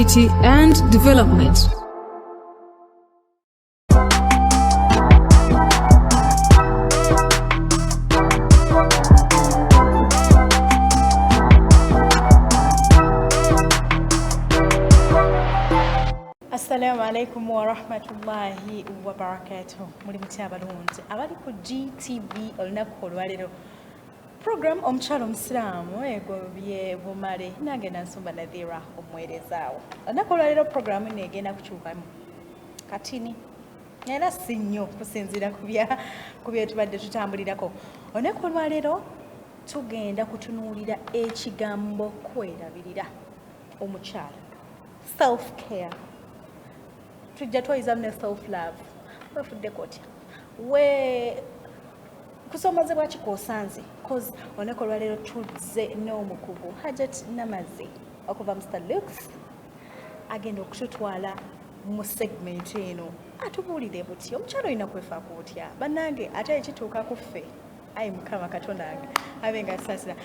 community and development. Assalamu alaikum wa rahmatullahi wa barakatuh. Muli mutya abalungi abali ku GTV olunaku olwaleero program Omukyaala Omusiraam egobye bumale nange nansumba Nadhira omwerezawo. Olunaku olwaleero program negenda kukyukamu katini era si nnyo kusinziira ku bye tubadde tutambulirako. Olunaku olwaleero tugenda kutunuulira ekigambo kwerabirira omukyala, self care. Tujja twayizamu ne self love bafuddeko otya kusomozebwa kikosanze cause oneko lwaleero tuzze n'omukugu Hajat Namazi okuva Mr. Lux agenda okututwala mu segment eno atubuulire buti omukyalo olina kwefaako otya bannange ate ekituuka ku ffe ayi mukama katonda wange abenga asaasira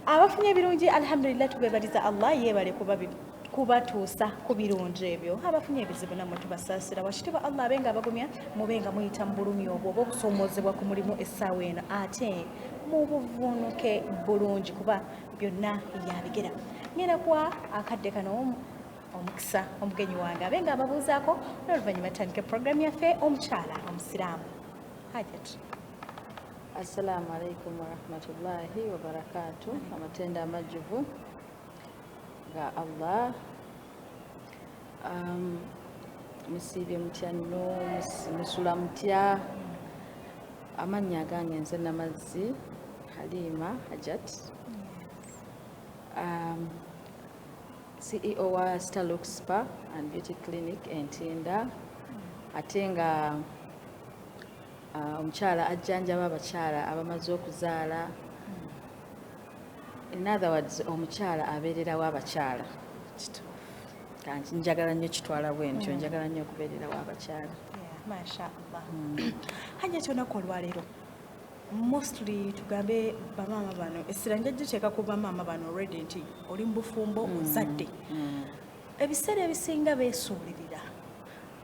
abafunye ebirungi alhamdulillah tubebaliza Allah yeebale kubatuusa ku birungi ebyo abafunye ebizibu namwe tubasaasira wakitiibwa Allah abenga abagumya mubenga muyita mu bulumi obwo obukusomozebwa ku mulimu essaawa eno ate mu buvunuke bulungi kuba byonna yabigera ngenda kuwa akadde kano omukisa omugenyi wange abenga ababuuzaako n'oluvannyuma tutandike programu yaffe Omukyala Omusiraamu. Hajat. Assalamu alaikum wa rahmatullahi wa barakatuh. Amatenda amajjuvu ga Allah musiibye mutya nno musula mutya amannya gange nze Namazzi Halima Hajat CEO wa Starlook Spa and Beauty Clinic Entinda ate nga omukyala ajjanjaba abakyala abamaze okuzaala. In other words, omukyala abeererawo abakyala. Kanti njagala nnyo kitwala bwentyo, njagala nnyo okubeererawo abakyala. Mashaallah. Hajja olunaku olwaleero mostly tugambe bamaama bano essira njagiteeka ku bamaama bano already nti oli mu bufumbo ozadde. Ebiseera ebisinga beesuulirira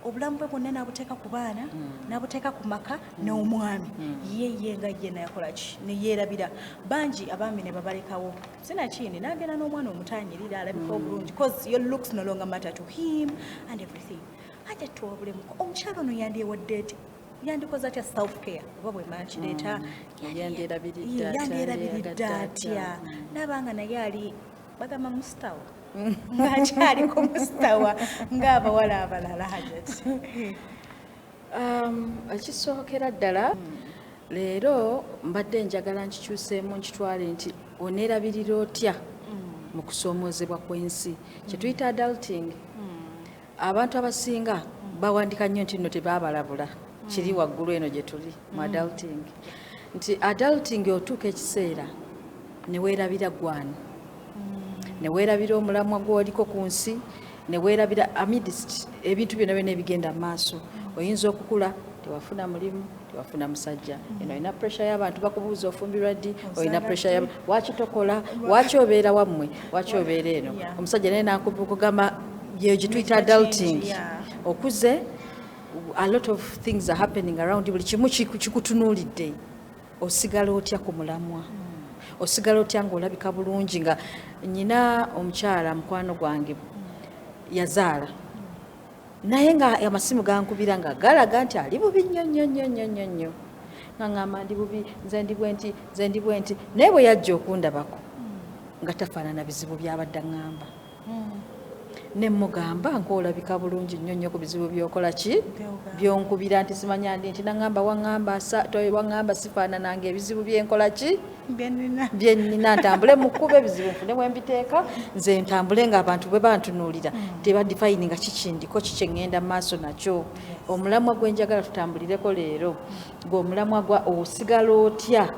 obulamu bwe bwonna n'abuteeka ku baana n'abuteeka ku maka n'omwami ye nga ye nayakola ki ne yeerabira bangi abaami ne babalekawo sinakindi n'agenda n'omwana omutanyirira alabika obulungi cause your looks no longer matter to him and everything. Ate tuwabulemuko omukyala ono yandyewadde eti yandikoze atya self care oba bwe mankireeta yandyerabiridde atya n'abanga naye ali bagamba mustawa ng'akyali ku mustawa ng'abawala abalala. Hajat. Ekisookera ddala leero mbadde njagala nkikyuseemu nkitwale nti oneerabirira otya mu kusomozebwa kw'ensi kye tuyita adulting. Abantu abasinga bawandika nnyo nti nno tebaabalabula kiri waggulu eno gye tuli mu adulting nti adulting otuuka ekiseera ne weerabira gwani ne weerabira omulamwa gw'oliko ku nsi ne weerabira amidst ebintu byonna byonna ebigenda mu maaso. Oyinza okukula tewafuna mulimu tewafuna musajja eno olina pressure y'abantu bakubuuza ofumbirwa ddi olina pressure waki tokola waki obeera wammwe waki obeera eno omusajja naye nakugamba bye gituyita adulting okuze a lot of things are happening around buli kimu kikutunuulidde osigala otya ku mulamwa osigala otya ng'olabika bulungi nga nnyina omukyala mukwano gwange yazaala naye nga amasimu gankubira nga galaga nti ali bubi nnyo nga ngamba ndi bubi nze ndi bwe nti naye bwe yajja okundabako nga tafaanana bizibu byabadde aŋŋamba ne mugamba ng'olabika bulungi nnyo ku bizibu byokola ki byonkubira nti simanya ndi nti naŋŋamba waŋŋamba sifaanananga ebizibu byenkola ki byennina ntambule mu kkuba ebizibu nfune bwe mbiteeka nze ntambule ng'abantu bwe bantunuulira tebadifayini nga kikindiko kikye ŋŋenda mu maaso nakyo. Omulamwa gwe njagala tutambulireko leero ng'omulamwa gwa osigala otya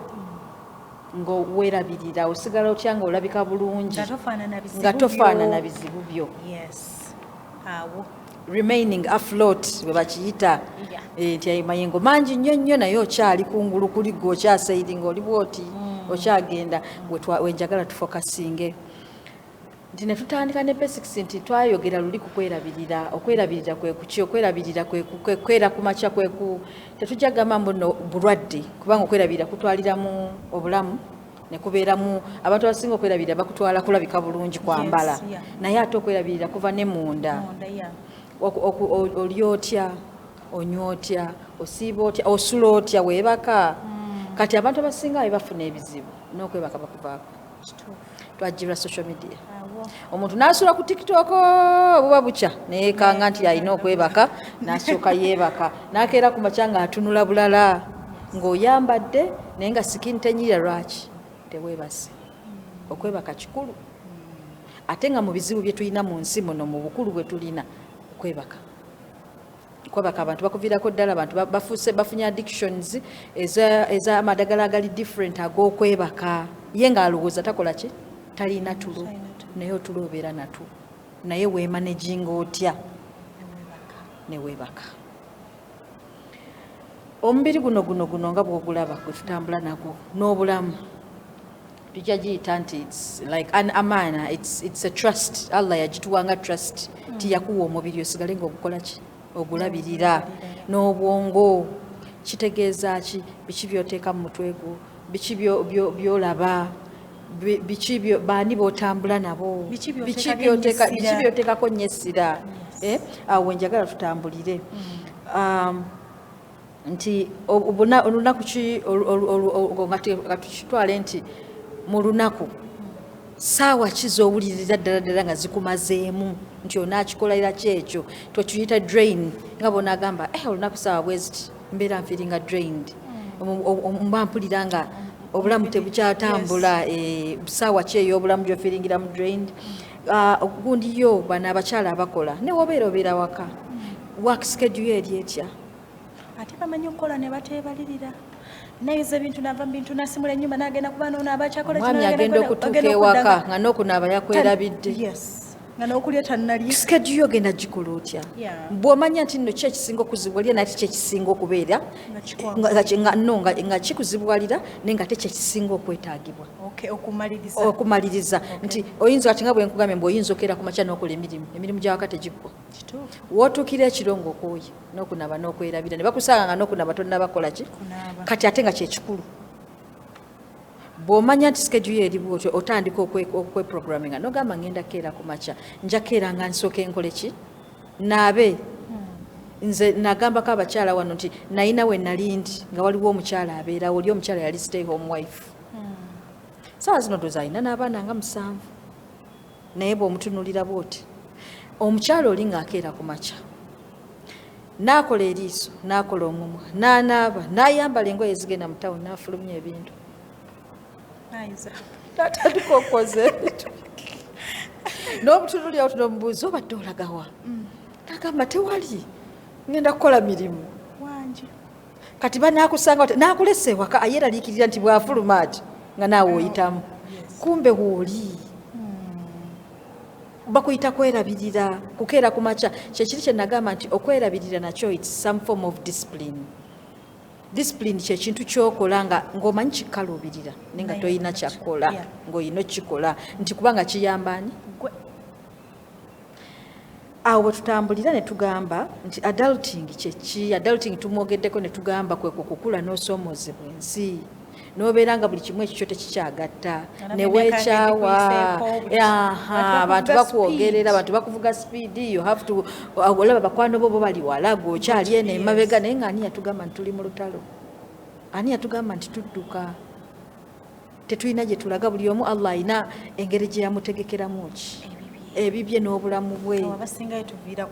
ng'oweerabirira osigala otya ng'olabika bulungi nga tofaanana bizibu byo. Remaining afloat bwe bakiyita nti amayengo mangi nnyo naye okyali kungulu kuli gwe okyasairinga oli bwoti okyagenda wenjagala tufokasinge nti ne tutandika ne basics nti twayogera luli ku kwerabirira okwerabirira kwe kuki okwerabirira kwe kwera ku makya kwe ku tetujja gamba mbuno bulwadde kubanga okwerabirira kutwaliramu obulamu ne kubeeramu abantu abasinga okwerabirira bakutwala kulabika bulungi kwambala naye ate okwerabirira kuva ne munda oli otya onywa otya osiiba otya osula otya weebaka kati abantu abasinga be bafuna ebizibu n'okwebaka bakuvaako twajjirwa social media omuntu n'asula ku tiktok buba bukya neekanga nti alina okwebaka n'asooka yeebaka n'akeera ku makya ng'atunula bulala ng'oyambadde naye nga sikini tenyira lwaki teweebase okwebaka kikulu ate nga mu bizibu bye tulina mu nsi muno mu bukulu bwe tulina okwebaka abantu bakuviirako ddala abantu bafunye addictions ez'amadagala agali different ag'okwebaka ye ng'alowooza takola ki talina tulo naye otulo obeera natu naye weemanaginga otya neweebaka omubiri guno nga bw'ogulaba gwe tutambula nagwo n'obulamu tujja giyita nti it's like an amana it's a trust Allah yagituwanga trust tiyakuwa omubiri osigale ng'ogukola ki ogulabirira n'obwongo kitegeeza ki biki by'oteeka mu mutwe gwo biki by'olaba biki baani b'otambula nabo biki by'oteekako nnyo essira awo njagala tutambulire nti olunaku ki nga tukitwale nti mu lunaku saawa ki z'owulirira ddala nga zikumazeemu nti onaakikolerera kyekyo twekiyita drain nga bonaagamba olunaku saawa bweziti mbeera nfiiringa drained mba mpulira nga obulamu tebukyatambula saawa ki ey'obulamu gy'ofiiringiramu drained gundi yo bano abakyala abakola ne wobeera waka work schedule eri etya ate bamanyi okukola ne bateebalirira nayiza ebintu nava mu bintu nasimula ennyumba n'agenda kuba noona abakyakola mwami agenda okutuuka ewaka nga n'okunaaba yakwerabidde nga n'okulya tannalya schedule ogenda gikola otya bw'omanya nti nno ki ekisinga okuzibwalira naye ti kyekisinga okubeera nga kikuzibwalira naye nga te kyekisinga okwetaagibwa okumaliriza nti oyinza kati nga bwe nkugambye mbu oyinza okeera ku makya n'okola emirimu gy'awaka tegiggwa wootuukira ekiro ng'okooye n'okunaaba n'okwerabira ne bakusanga nga n'okunaaba tonnabakola ki kati ate nga kyekikulu bw'omanya nti schedule eri bwotyo otandika okweprogramminga n'ogamba ngenda keera ku makya nja keera nga nsooke nkole ki naabe nze nagambako abakyala wano nti nayina we nali ndi nga waliwo omukyala abeerawo oli omukyala yali stay home wife saawa zino doza alina n'abaana nga 7 naye bw'omutunulira bwoti omukyala oli ng'akeera ku makya n'akola eriiso n'akola omumwa n'anaaba n'ayambala engoye ezigenda mu tawuni n'afulumya ebintu tatandika okoze n'obutunulira awo tunomubuuza obadde olagawa nagamba tewali ngenda kukola mirimu kati banaakusanga naakulesa ewaka ayeraliikirira nti bwafuluma ati nga naawe oyitamu kumbe wooli bakuyita kwerabirira kukeera ku makya kyekiri kye nagamba nti okwerabirira nakyo it's some form of discipline kyekintu kyokola ng'omanyi kikaluubirira naye nga toyina kyakkola ng'olina okikola nti kubanga kiyambaani awo bwe tutambulira ne tugamba nti adulting kyeki adulting tumwogeddeko ne tugamba kwe kukula n'osoomoozebwa ensi n'obeera nga buli kimu ekikyo tekikyagatta neweekyawa abantu bakwogerera abantu bakuvuga sipiidi you have to olaba bakwano bo bali wala gwokyali eno emabega naye nga ani yatugamba nti tuli mu lutalo ani yatugamba nti tudduka tetulina gye tulaga buli omu Allah alina engeri gye yamutegekeramu ki ebibye n'obulamu bwe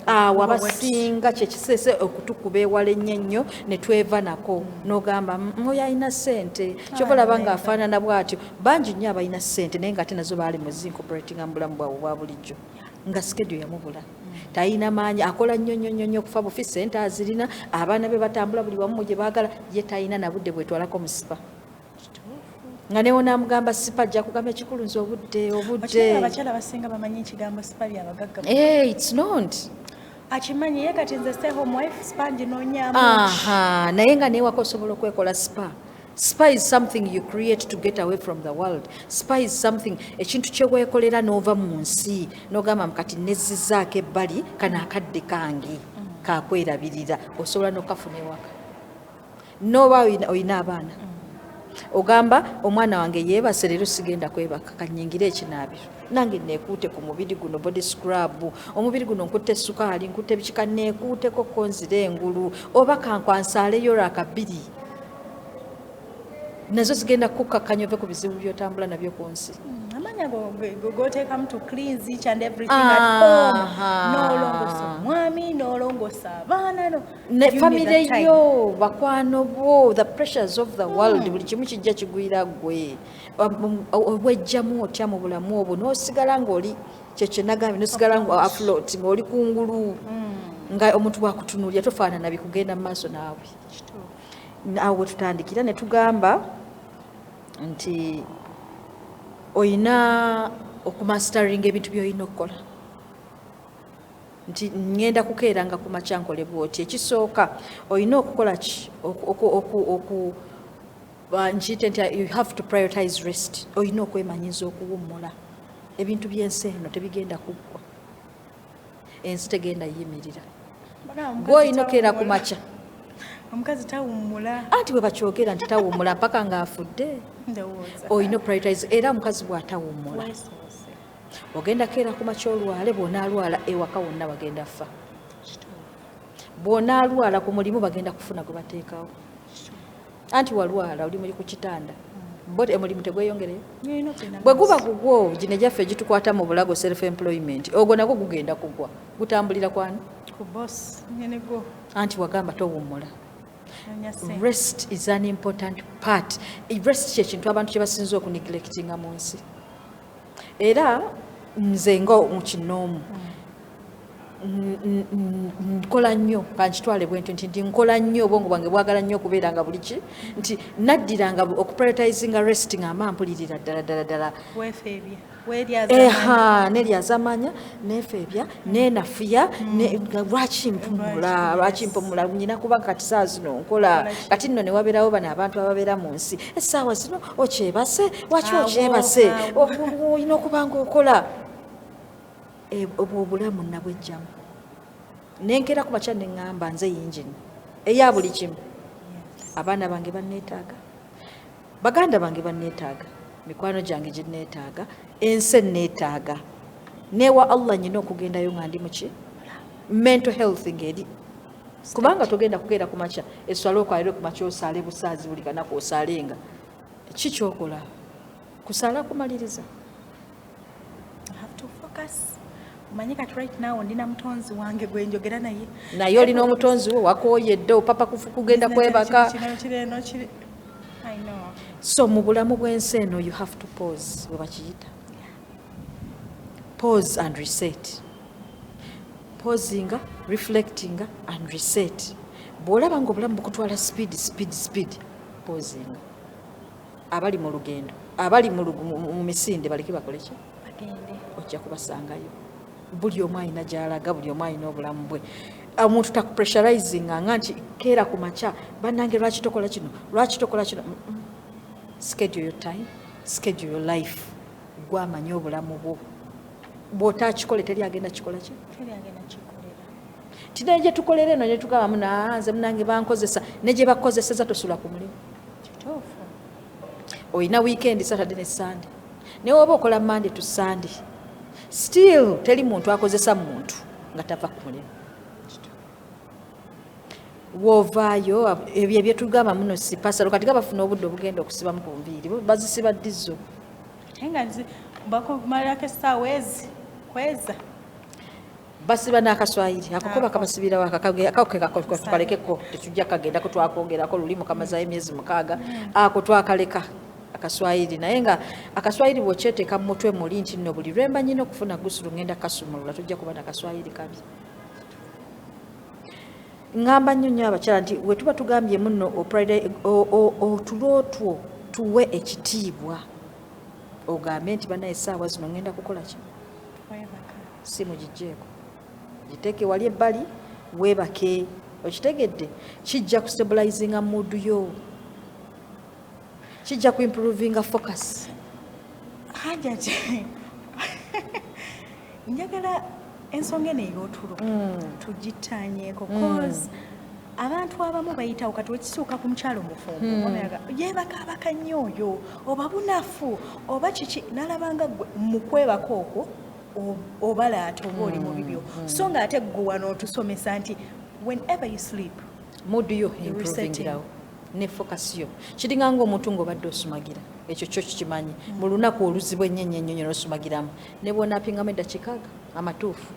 abasinga kyekiseese okutukuba ewala ennyo ne tweva nako n'ogamba oyo alina ssente kyova olaba ng'afaanana bw'atyo bangi nnyo abalina ssente naye ng'ate nazo baali mu zincorporatinga mu bulamu bwabwe bwa bulijjo nga skedyo yamubula talina maanyi akola nnyo okufa bufi ssente azirina abaana be batambula buli wamu gye baagala ye talina na budde bwetwalako mu sipa nga newo namugamba sipa ajja kugamba ekikulu nze obudde abakyala basinga bamanyi ekigambo sipa byabagagga it's not akimanyi ye kati nze stay home wife sipa nginonyamu naye nga newaka osobola okwekola sipa Spa is something you create to get away from the world. Spa is something ekintu kyeweekolera n'ova mu nsi n'ogamba kati nezzizaako ebbali kano akadde kange kakwerabirira osobola n'okafuna ewaka n'oba oyina abaana ogamba omwana wange yeebase leero sigenda kwebaka kanyingire ekinaabiro nange neekuute ku mubiri guno body scrub omubiri guno nkutte sukaali nkutte bikika neekuuteko konzira engulu oba kankwansaaleyo lwakabiri nazo zigenda kukakkanya ove ku bizibu by'otambula nabyo ku nsi amanya goteekamu to cleanse each and everything at home nolongosa omwami nolongosa abaana famire yo bakwano bo the pressures of the world buli kimu kijja kigwira gwe obwejjamu otya mu bulamu obwo n'osigala ng'oli kyekyo nagambye n'osigala afloat ng'oli kungulu nga omuntu bwakutunuulya tofaanana bikugenda mu maaso naawe awo we tutandikira ne tugamba nti oyina okumastaringa ebintu by'olina okukola nti ngenda kukeeranga ku makya nkole bwoti ekisooka oyina okukola ki nkiyite nti you have to prioritize rest oyina okwemanyiza okuwummula ebintu by'ensi eno tebigenda kuggwa ensi tegenda yimirira gwe oyina okukeera ku makya omukazi tawummula anti bwe bakyogera nti tawummula mpaka ng'afudde oyina prioritize era omukazi bw'atawummula ogenda keera ku makya olwale bw'onaalwala ewaka wonna bagenda ffa bw'onaalwala ku mulimu bagenda kufuna gwe bateekawo anti walwala oli muli ku kitanda bote omulimu tegweyongereyo bwe guba gugwo gino gyaffe gitukwata mu bulago self employment ogwo nagwo gugenda kugwa gutambulira kwani ku boss nyene go anti wagamba towummula rest is an important part rest kyekintu abantu kye basinza okuneglectinga mu nsi era nze nga mukinoomu nkola nnyo kankitwale bwentyo nti nkola nnyo obwongo bwange bwagala nnyo okubeera nga buli ki nti naddiranga okuprioritizinga rest nga mba mpulirira ddala neryazamanya nefeebya nenafuya lwaki mpumula nyina kuba kati saa zino nkola kati nno newabeerawo bano abantu ababeera mu nsi essaawa zino okyebase waki okyebase olina okuba nga okola obwo obulamu nabwejjamu nenkera ku makya neŋŋamba nze yingini eya buli kimu abaana bange banneetaaga baganda bange banneetaaga mikwano gyange ginneetaaga ensi enneetaaga neewa allah nyina okugendayo nga ndi muki mental health ngeri kubanga togenda kukeera ku makya eswale okwalire ku makya osaale busaazi buli kanaku osaalenga ki kyokola kusaala kumaliriza manyi kati right now ndina mutonzi wange gwe njogera naye olina omutonzi wo wakooyedde opapa kugenda kwebaka so mu bulamu bw'ensi eno you have to pause bwe bakiyita pause and reset pausinga reflectinga and reset bw'olaba nga obulamu bukutwala speed pausinga abali mu lugendo abali mu misinde baleke bakole ki ojja kubasangayo buli omu alina gy'alaga buli omu alina obulamu bwe omuntu takupressurizinga nga nti keera ku makya bannange lwaki tokola kino schedule your time schedule your life gwamanye obulamu bwo bw'otaakikole teri agenda kikola ki tinaye gye tukolera eno ne tugabamu nze munange bankozesa ne gye bakozeseza tosula ku mulimu olina weekend Saturday ne Sunday naye oba okola Monday to Sunday still teri muntu akozesa muntu nga tava ku mulimu wovaayo ebyo byetugamba muno sipasalo kati gabafuna obudde obugenda okusibamu ku nviiri bazisiba ddizo basiba n'akaswayiri akokoba kabasibirawo akakalekeko tetujja kagendako twakongerako lulimu kamazayo emyezi 6 ako twakaleka akaswayiri naye nga akaswayiri bw'okyeteeka mu mutwe muli nti nno buli lwemba nyina okufuna gusulu ngenda kasumulula tujja kuba nakaswayiri kabi ngamba nnyo nnyo abakyala nti we tuba tugambye muno otulotwo tuwe ekitiibwa ogambe nti banaye essaawa zino ngenda kukola ki simu gijjeeko giteeke wali ebbali weebake okitegedde kijja kustabilizinga mudu yo kijja ku improvinga focus. Hajati njagala ensonga eno ey'otulo tugitanyeeko cause abantu abamu bayitawo kati wekisuuka ku mukyalo mufumbo onayaga yeebakaabaka nnyo oyo oba bunafu oba kiki nalabanga gwe mu kwebaka okwo obalaata oba oli mu bibyo so nga ate ggwe wano otusomesa nti whenever you sleep mood yo improvingirawo ne focus yo kiringa ng'omuntu ng'obadde osumagira ekyo kyo kikimanyi mu lunaku oluzibu ennyo n'osumagiramu ne bw'onaapingamu eddakiika amatuufu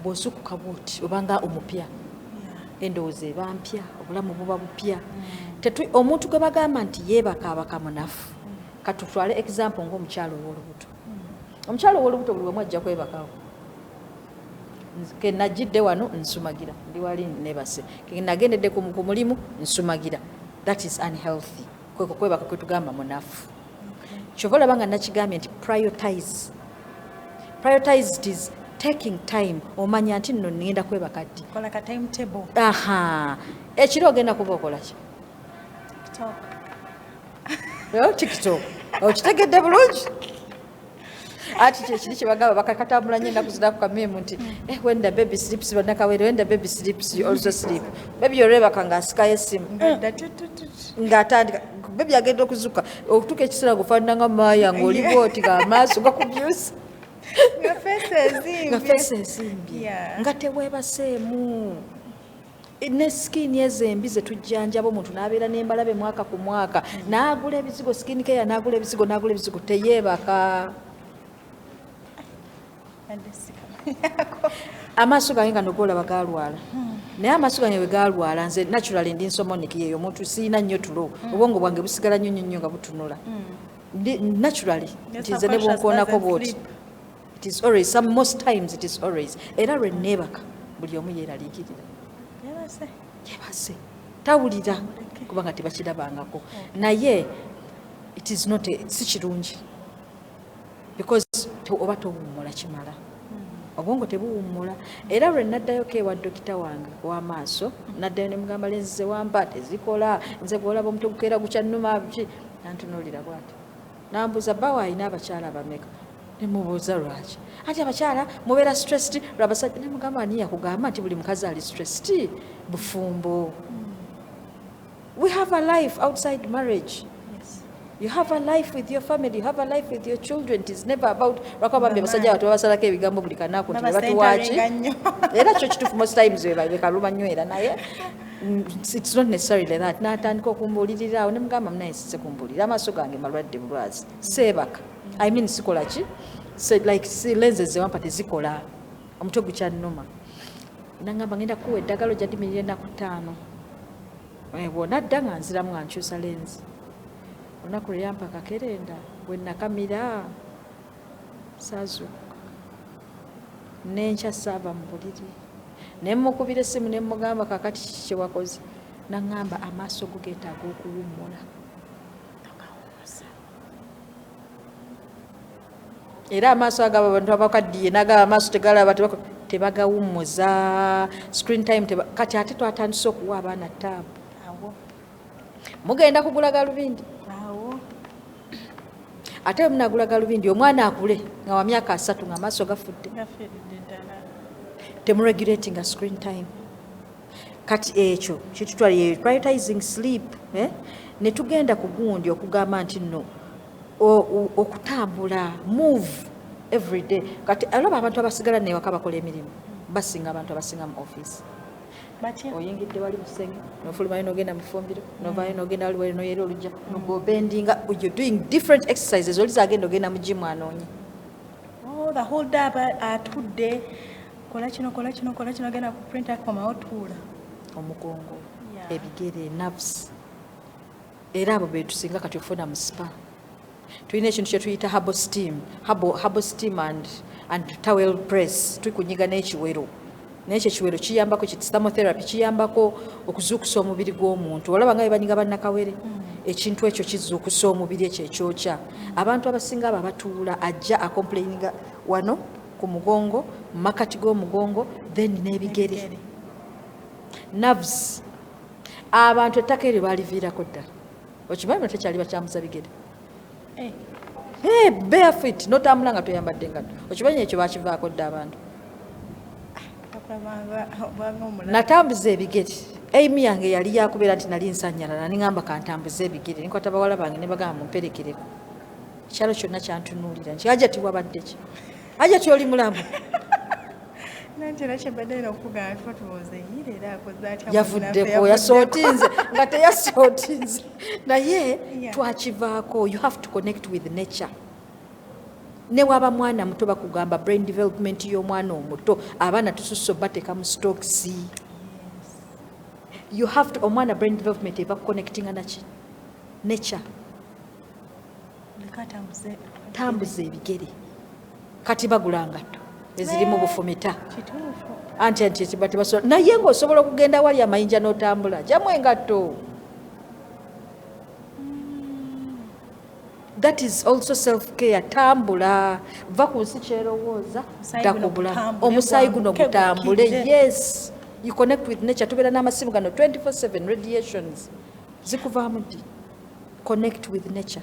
bw'osukuka bw'oti obanga omupya endowooza eba mpya obulamu buba bupya omuntu gwe bagamba nti yeebakaabaka munafu katutwale example ng'omukyalo ow'olubuto omukyalo ow'olubuto buli bwemu ajja kwebakawo ke najjidde wano nsumagira ndi wali nebase ke nagendedde ku mulimu nsumagira that is unhealthy kweko kwebaka kwe tugamba munafu kyova olaba nga nakigambye nti prioritize it is taking time omanya nti nno ngenda kwebaka ddi kola ka timetable ekiro ogenda kuba okola ki TikTok okitegedde bulungi ati kyekiri kyebagamba bakakatambula nnyo ennaku ziraku kamemu nti when the baby sleeps bannakawere when the baby sleeps you also sleep baby olwebaka ng'asikayo essimu ng'atandika baby agenda okuzuka okutuuka ekiseera gufaanana nga maaya ng'oli bwoti ng'amaaso gakubyusa nga feesi ezimbye nga teweebaseemu ne skin ezembi zetujjanjaba omuntu n'abeera n'embalabe mwaka ku mwaka n'agula ebizigo skin care n'agula ebizigo teyeebaka amaaso gange nga nogolaba galwala naye amaaso gange bwe galwala nze naturally ndi nsomoniki yeyo omuntu siina nnyo tulo obwongo bwange busigala nnyo nga butunula naturally ntize ne bwonkoonako bwoti it is always most times it is always era lwe neebaka buli omu yeeraliikirira yebase tawulira kubanga tebakirabangako naye it is not si kirungi because oba towummula kimala obwongo tebuwummula era lwe naddayoko ewa dokita wange w'amaaso naddayo ne mugamba lenzi zewampa tezikola nze gwolaba omutwe gukeera gukyannuma ki nantunuulira bwati nambuuza bawa ayina abakyala abameka nemubuuza lwaki ati abakyala mubeera stressed lwabasajja ne mugamba ani yakugamba nti buli mukazi ali stressed bufumbo we have a life outside marriage. You have a life with your family, you have a life with your children. It is never about rakabambe basajja watu basalako ebigambo buli kanaku nti batu wachi era kyo kituufu most times bekaluma nnyo era naye it's not necessarily that n'atandika okumbuulirira awo ne mugamba munaye sise kumbuulira amaaso gange malwadde bulwazi seebaka I mean sikola ki like lenses zewampa tezikola omutwe gukyannuma nangamba ngenda kuwa eddagala ojjadimirira ennaku 5 bw'onadda nga nziramu nga nkyusa lenzi olunaku lwe yampa kakerenda bwe nakamira saazuukuka n'enkya saava mu buliri ne mukubira essimu ne mugamba kakati kiki kye wakoze naŋŋamba amaaso go geetaaga okuwummula era amaaso agabo abantu abakaddiye n'agaba amaaso tegalaba tebagawummuza screen time kati ate twatandise okuwa abaana taabu mugenda kugula galubindi ate munagula galubindi omwana akule nga wa myaka 3 nga amaaso gafudde temuregulating screen time kati ekyo kitutwala prioritizing sleep ne tugenda ku gundi okugamba nti nno okutambula move every day kati alaba abantu abasigala newaka bakola emirimu basinga abantu abasinga mu office oyingidde wali busenge nofulumayo nogenda mu fumbiro novayo nogenda wali wali noyera olujja nogobendinga you're doing different exercises oliza agenda ogenda mu gym anoonye the whole day atudde kola kino agenda ku printer komawo tuula omugongo ebigere nerves era abo betusinga kati ofuna mu spa tulina ekintu kyetuyita herbal steam and towel press tukunyiga n'ekiwero n'ekyo ekiwero kiyambako thermotherapy kiyambako okuzuukusa omubiri gw'omuntu olaba nga banyiga bannakawere ekintu ekyo kizuukusa omubiri ekyo ekyokya abantu abasinga abo abatuula ajja acomplaininga wano ku mugongo mu makati g'omugongo then n'ebigere nerves abantu ettaka eryo baaliviirako ddala okimanyi bano tekyali bakyambuza bigere barefoot notambula nga toyambadde ngatto okimanyi ekyo bakivaako dde abantu natambuza ebigere aimi yange yali yakubeera nti nali nsanyalala niŋamba kantambuza ebigere nikwata bawala bange ne bagamba mumperekereko ekyalo kyonna kyantunuulira nti Hajati wabadde ki Hajati oli mulamu yavuddeko yasootinze nga teyasootinze naye twakivaako. You have to connect with nature. Ne waba mwana muto bakugamba brain development y'omwana omuto abaana tususse bateeka mu stokisi. You have to omwana brain development eva connectinga naki nature. Tambuza ebigere kati bagula ngatto ezirimu bufumita anti basobola naye ng'osobola okugenda wali amayinja n'otambula jamu engatto. That is also self-care. Tambula va ku nsi kyerowooza takubula omusaayi guno gutambule. Yes, you connect with nature. Tubeera n'amasimu gano 24/7 radiations zikuvaamu ddi. Connect with nature.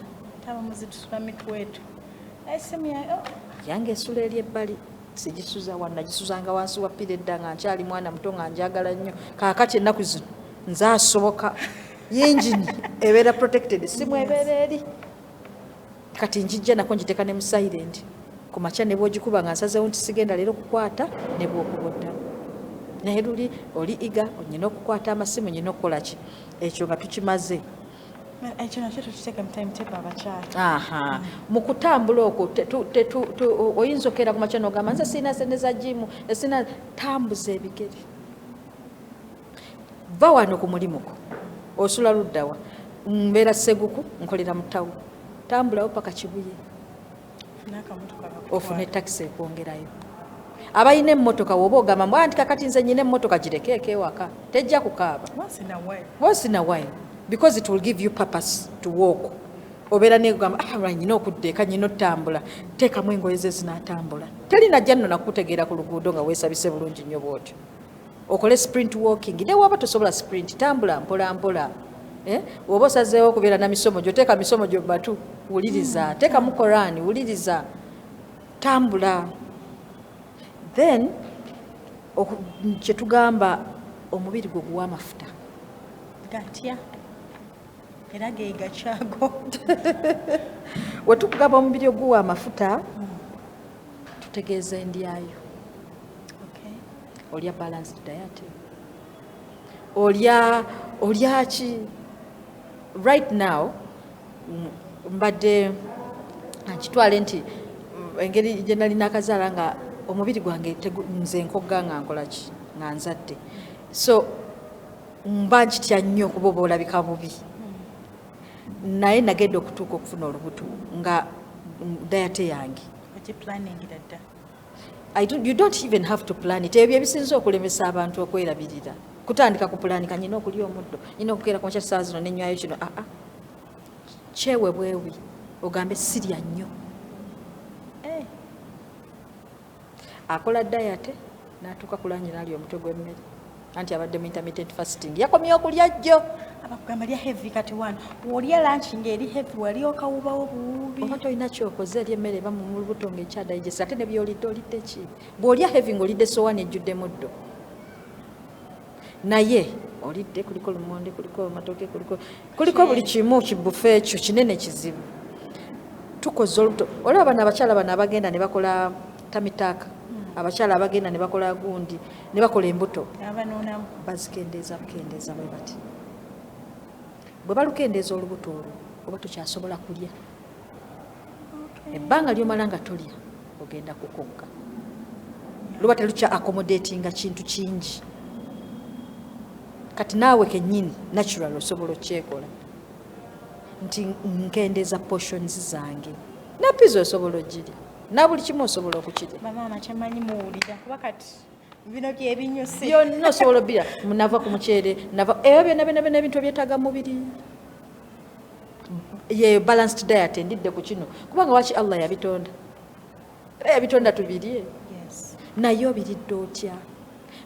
Yange esula eri ebbali sigisuza wano nagisuzanga wansi wa ppira edda nga nkyali mwana muto nga njagala nnyo kaakati ennaku zino nze asoboka yingini ebeera protected simu ebeera eri kati njijja nako njiteeka ne mu silent ku makya ne bw'ogikuba nga nsazeewo nti sigenda leero okukwata ne bw'okubodda naye luli oli iga onyina okukwata amasimu nyina okukola ki ekyo nga tukimaze. Mu kutambula okwo oyinza okera ku makya n'ogamba nze sirina sente za jimu esina. Tambuza ebigere va wano ku mulimu gwo osula luddawa mbeera Seguku nkolera mu ttawo tambulawo paka Kibuye ofune takisi ekwongerayo. Abalina emmotoka woba ogamba mbwa nti kakati nze nyina emmotoka girekeeko ewaka tejja kukaaba once in a while because it will give you purpose to walk. Obeera negamba nyina okuddeeka nyina otambula teekamu engoye ze zinaatambula teri najja nno nakutegeera ku luguudo nga weesabise bulungi nnyo bwotyo okole sprint walking. Ne waba tosobola sprint tambula mpola mpola. Woba osazeewo okubeera na misomo gyo teeka misomo gyo batu wuliriza teekamu Korani wuliriza tambula. Then kyetugamba omubiri gwe guwa amafuta gatya era geega kyago wetukugamba omubiri oguwa amafuta tutegeeza endyayo. Olya balanced diet olya ki right now mbadde nkitwale nti engeri gye nali nakazaala nga omubiri gwange nze nkogga nga nkolaki nga nzadde so mba nkitya nnyo kuba oba olabika bubi naye nagenda okutuuka okufuna olubuto nga diet yange you don't even have to plan it. Ebyo ebisinza okulemesa abantu okwerabirira kutandika kupulanika nyina okulya omuddo nyina okukeera ku makya ssaawa zino nenywayo kino kyewe bwewi ogambe sirya nnyo. Akola diet n'atuuka kulanyira ali omutwe gw'emmere anti abadde mu intermittent fasting yakomye okulya jjo. Abakugamba lya heavy kati wano olya lunch ng'eri heavy wali okawubawo buwubi oba tolina kyokoze eri emmere eba mu lubuto ng'ekyadigest ate ne byolidde olidde ki bw'olya heavy ng'olidde sowaani ejjudde muddo naye olidde kuliko lumonde kuliko amatoke kuliko buli kimu kibufe ekyo kinene kizibu. Tukoze olubuto olaba bano abakyala bano abagenda ne bakola tamitaaka abakyala abagenda ne bakola gundi ne bakola embuto bazikendeeza bukendeeza bwe bati bwe balukendeeza olubuto olwo oba tokyasobola kulya ebbanga ly'omala nga tolya ogenda kukogga luba telukya accommodatinga kintu kingi kati naawe kennyini natural osobola okyekola nti nkendeeza portions zange napizo osobola ogirya na buli kimu osobola okukirya. Mama kyamanyi muwulira kuba kati bino byebinyusi byonna osobola obbira nava ku muceere nava ebyo byonna ebintu ebyetaaga mubiri ye balanced diet ndidde ku kino kubanga waki Allah yabitonda tubirye naye obiridde otya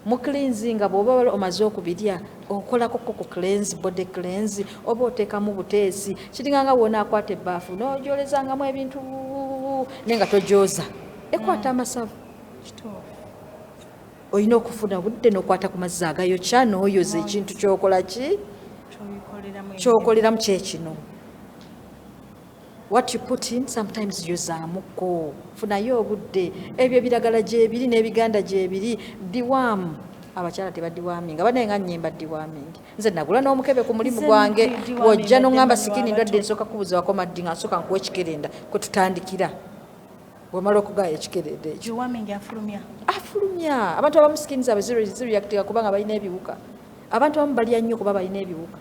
mu cleansing bw'oba omaze okubirya okolako ku cleanse body cleanse oba oteekamu buteesi kiringa nga wona akwata ebbaafu n'ogyolezangamu ebintu naye nga tojooza ekwata amasavu olina okufuna budde n'okwata ku mazzi agayokya n'oyoza ekintu kyokola ki kyokoleramu kyekino what you put in sometimes yozaamuko funayo obudde ebyo ebiragala gyebiri n'ebiganda gyebiri diwamu abakyala tebaddiwaminga banaye nga nnyimba ddiwamingi nze nagula n'omukebe ku mulimu gwange wojja n'oŋŋamba sikini ndwadde nsooka kubuuza wakomaddi nga nsooka nkuwa ekikerenda kwe tutandikira bw'omala okugaaya ekikerenda ekyo afulumya abantu abamu sikini zaabwe zireactinga kubanga balina ebiwuka abantu abamu balya nnyo kuba balina ebiwuka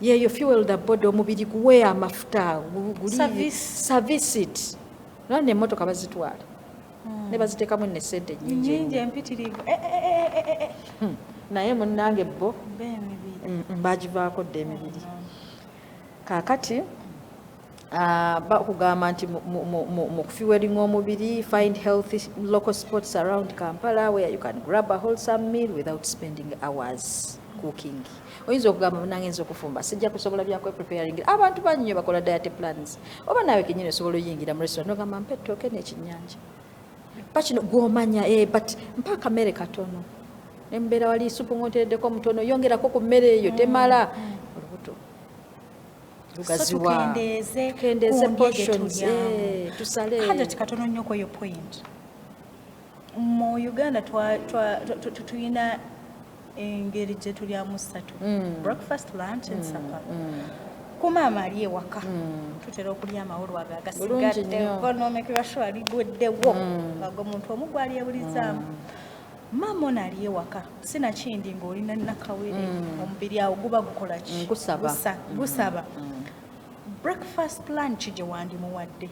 yeeyo fuel the body omubiri guwe amafuta service it none emmotoka bazitwala ne baziteekamu ne ssente nnyingi empitirivu naye munnange bo bagivaako dda emibiri kaakati bakugamba nti mu kufuelinga omubiri find healthy local spots around Kampala where you can grab a wholesome meal without spending hours cooking. Oyinza okugamba munange nze okufumba sijja kusobola byako preparing abantu bannyo bakola diet plans oba naawe kenyini osobola oyingira mu restaurant nogamba mpa ettooke n'ekinyanja pakino gw'omanya but mpa akamere katono nembeera wali supu ng'otereddeko mutono yongerako ku mmere eyo temala olubuto lugaziwa tukendeeze portions tusale hajati katono nnyo kweyo point mu Uganda tulina engeri gye tulyamu ssatu breakfast lunch and supper kumaama ali ewaka tutera okulya amawolu ago agasigadde konomekebwa shwali gweddewo ago muntu omu gwalyebulizzaamu maama ono ali ewaka sinakindi ng'olina nakawere omubiri awo guba gukola ki gusaba breakfast lunch gye wandimuwadde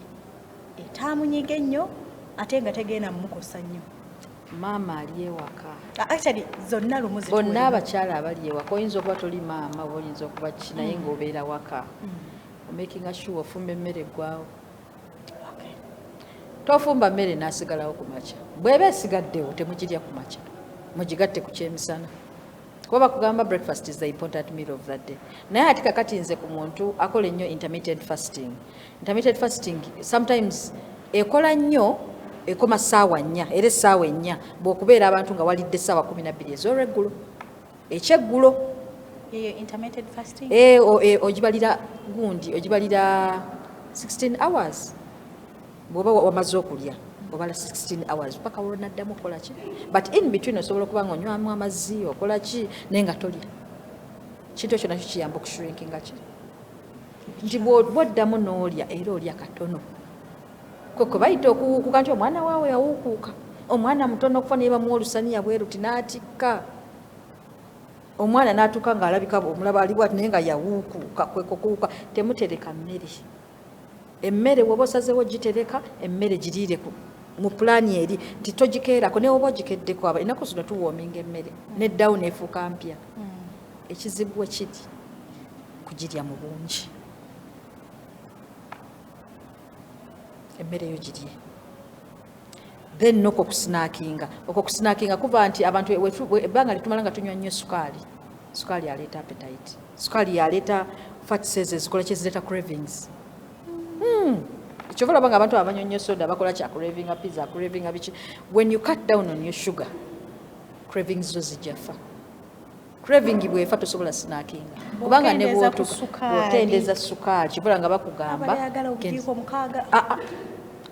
etaamunyiga ennyo ate nga tegenda mumukosa nnyo maama ali ewaka actually zonna lumu bonna abakyala abali ewaka oyinza okuba toli maama oba oyinza okuba ki naye ng'obeera waka omakinga sure ofumba emmere eggwawo tofumba mmere n'asigalawo ku makya bw'eba esigaddewo temugirya ku makya mugigatte ku kyemisana kuba bakugamba breakfast is the important meal of that day naye ati kakati nze ku muntu akola ennyo intermittent fasting sometimes ekola nnyo ekoma ssaawa 4 era essaawa 4 bw'okubeera abantu nga walidde essaawa 12 ez'olweggulo ekyeggulo intermittent fasting ogibalira gundi ogibalira 16 hours bw'oba wamaze okulya obala 16 hours paka olwonaddamu okola ki but in between osobola okuba nga onywamu amazzi okola ki naye nga tolya kintu ekyo nakyo kiyamba okushrinkinga ki nti bw'oddamu n'olya era olya katono kwe bayita okuwuukuka nti omwana waawe yawuukuuka omwana mutono okufa naye bamuwa olusaniya bweruti n'atikka omwana n'atuuka ng'alabika omulaba ali bwati naye nga yawuukuuka kwekukuuka temutereka mmere emmere woba osazeewo gitereka emmere giriire mu pulaani eri nti togikeerako naye oba ogikeddeko aba ennaku zino tuwoominga emmere neddawo neefuuka mpya ekizibu ekiri kugirya mu bungi emmere eyo girye then noko okusinakinga kuva nti abantu ebbanga litumala nga tunywa nnyo sukaali aleeta appetite sukaali yaleeta fat cells ezikola kyezireeta cravings ekyovala banga abantu abanywa nnyo soda bakola kya cravinga pizza cravinga biki when you cut down on your sugar cravings zo zijjafa craving bwefa tosobola snackinga kubanga ne bwotendeza sukaali kivola nga bakugamba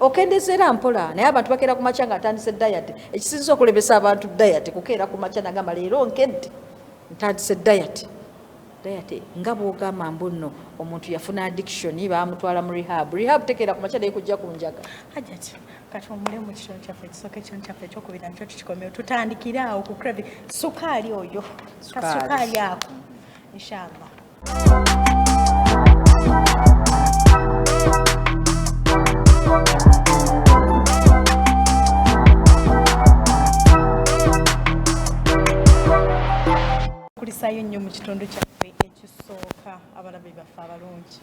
okendezera mpola naye abantu bakeera ku makya nga atandise diet ekisinza okulebesa abantu diet kukeera ku makya nagamba leero nkedde ntandise diet nga bwogamba mbuno omuntu yafuna addiction baamutwala mu rehab tekeera ku makya naye kujja ku njaga hajati kati omule mu kisomo kyaffe ekisooka ekyonkyaffe ekyokubira nakyo tukikomeo tutandikire awo ku craving sukaali oyo kasukaali ako inshallah kulisayo nnyo mu kitundu kyaffe ekisooka abalabi baffe abalungi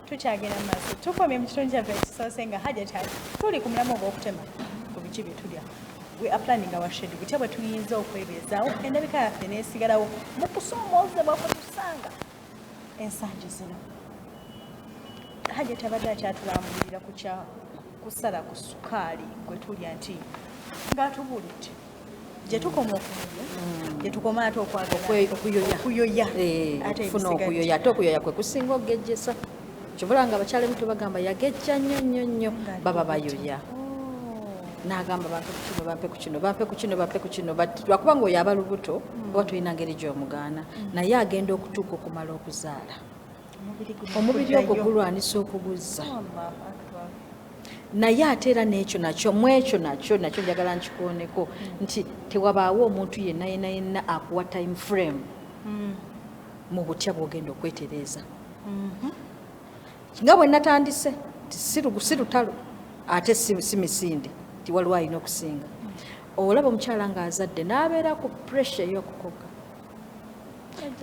tukyagenda maaso tukomye mu kitundu kyaffe ekisoose nga hajati tuli ku mulamu ogw'okutema ku biki bye tulya we are planning our schedule butya bwe tuyinza okwebezaawo endabika yaffe neesigalawo mu kusomoozebwa kwe tusanga ensangi zino. Hajja tabadde akyatulambulira kusala ku sukaali gwe tulya nti ng'atubuulidde gye tukoma okumulya gye tukoma ate okuyoya okufuna okuyoya ate okuyoya kwe kusinga okugejjesa kibula nga abakyala emito bagamba yagejja nnyo baba bayoya n'agamba bampe ku kino lwakuba nga oyo aba lubuto oba tulina ngeri gy'omugaana naye agenda okutuuka okumala okuzaala omubiri ogwo gulwanisa okuguzza naye ate era n'ekyo nakyo njagala nkikooneko nti tewabaawo omuntu yenna akuwa time frame mu butya bw'ogenda okwetereeza nga bwe natandise si lutalo ate si misinde ti waliwo alina okusinga olaba omukyala ng'azadde n'abeera ku pressure y'okukoga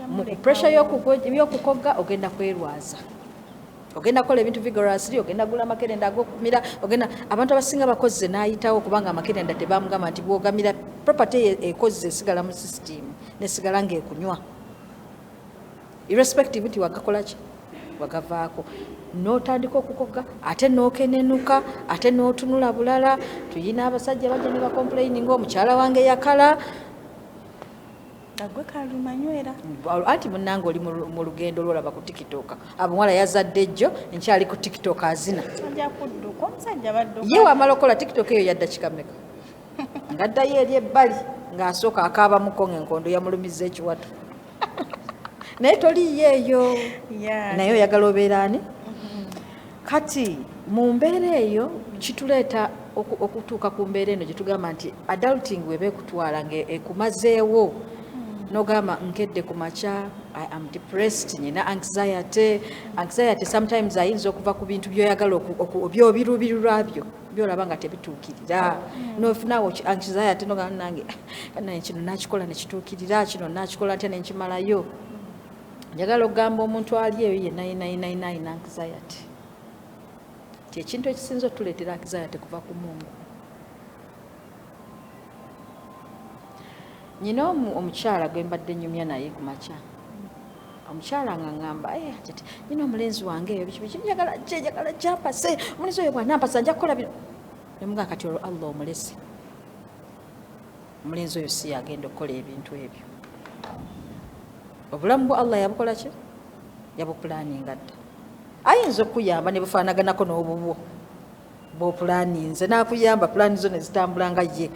mu pressure y'okukoga ogenda kwerwaza ogenda kukola ebintu vigorously ogenda gula makerenda ag'okumira abantu abasinga bakoze n'ayitawo kubanga amakerenda tebamugamba nti bwogamira property ekoze esigala mu system nesigala ng'ekunywa irrespective nti wagakolaki wagavaako n'otandika okukoga ate n'okenenuka ate n'otunula bulala. Tuyina abasajja bajja ne bakomplaining omukyala wange yakala agwe kalumanywera anti munnange oli mu lugendo lwolaba ku tiktok abamuwala yazadde jjo enkyali ku tiktok azina ye wamala okola tiktok eyo yadda kikameka ngaddayo eri ebbali ng'asooka akaabamuko ng'enkondo yamulumiza ekiwato naye toliyo eyo naye oyagala obeera ani kati mu mbeera eyo kituleeta okutuuka ku mbeera eno gye tugamba nti adulting weba ekutwala ng'ekumazeewo nogamba nkedde ku makya I am depressed nina anxiety sometimes ayinza okuva ku bintu byoyagala byobirubiru lwabyo byolaba nga tebituukirira nofunawo anxiety nogamba nange naye kino nakikola nekituukirira kino nakikola ntya nenkimalayo. Njagala okugamba omuntu ali eyo yenna anxiety ti ekintu ekisinza otuleetera anxiety kuva ku Mungu. Nyina omukyala gwe mbadde nyumya naye ku makya omukyala nga ngamba ati nyina omulenzi wange eyo biki njagala jampase omulenzi oyo bwanampasa nja kukola bino nemuga kati olwo Allah omulese omulenzi oyo si yagenda okukola ebintu ebyo obulamu bwa Allah yabukola ki yabupulaninga dda ayinza okuyamba ne bufaanaganako n'obubwo bw'opulaninze n'akuyamba pulaani zo ne zitambula nga ye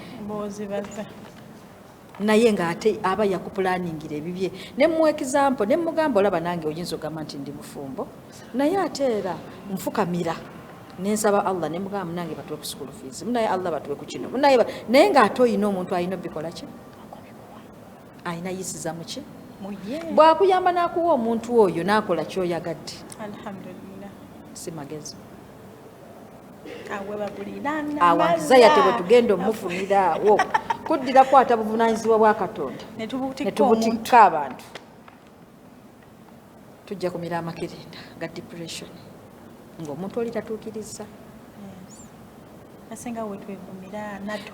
naye ng'ate aba yakupulaningira ebibye nemuwa example nemugamba olaba nange oyinza ogamba nti ndi mufumbo naye ate era nfukamira nensaba Allah nemugamba nange batuwe ku school fees munaye Allah batuwe ku kino naye ng'ate oyina omuntu alina bikola ki alina yisiza mu ki bwakuyamba n'akuwa omuntu oyo n'akola kyoyagadde alhamdulillah si magezi awangizayate bwe tugenda omufuniraawo kuddira kwata buvunaanyizibwa bwa Katonda ne tubutikka abantu tujja kumira amakerenda ga depression ng'omuntu oli tatuukiriza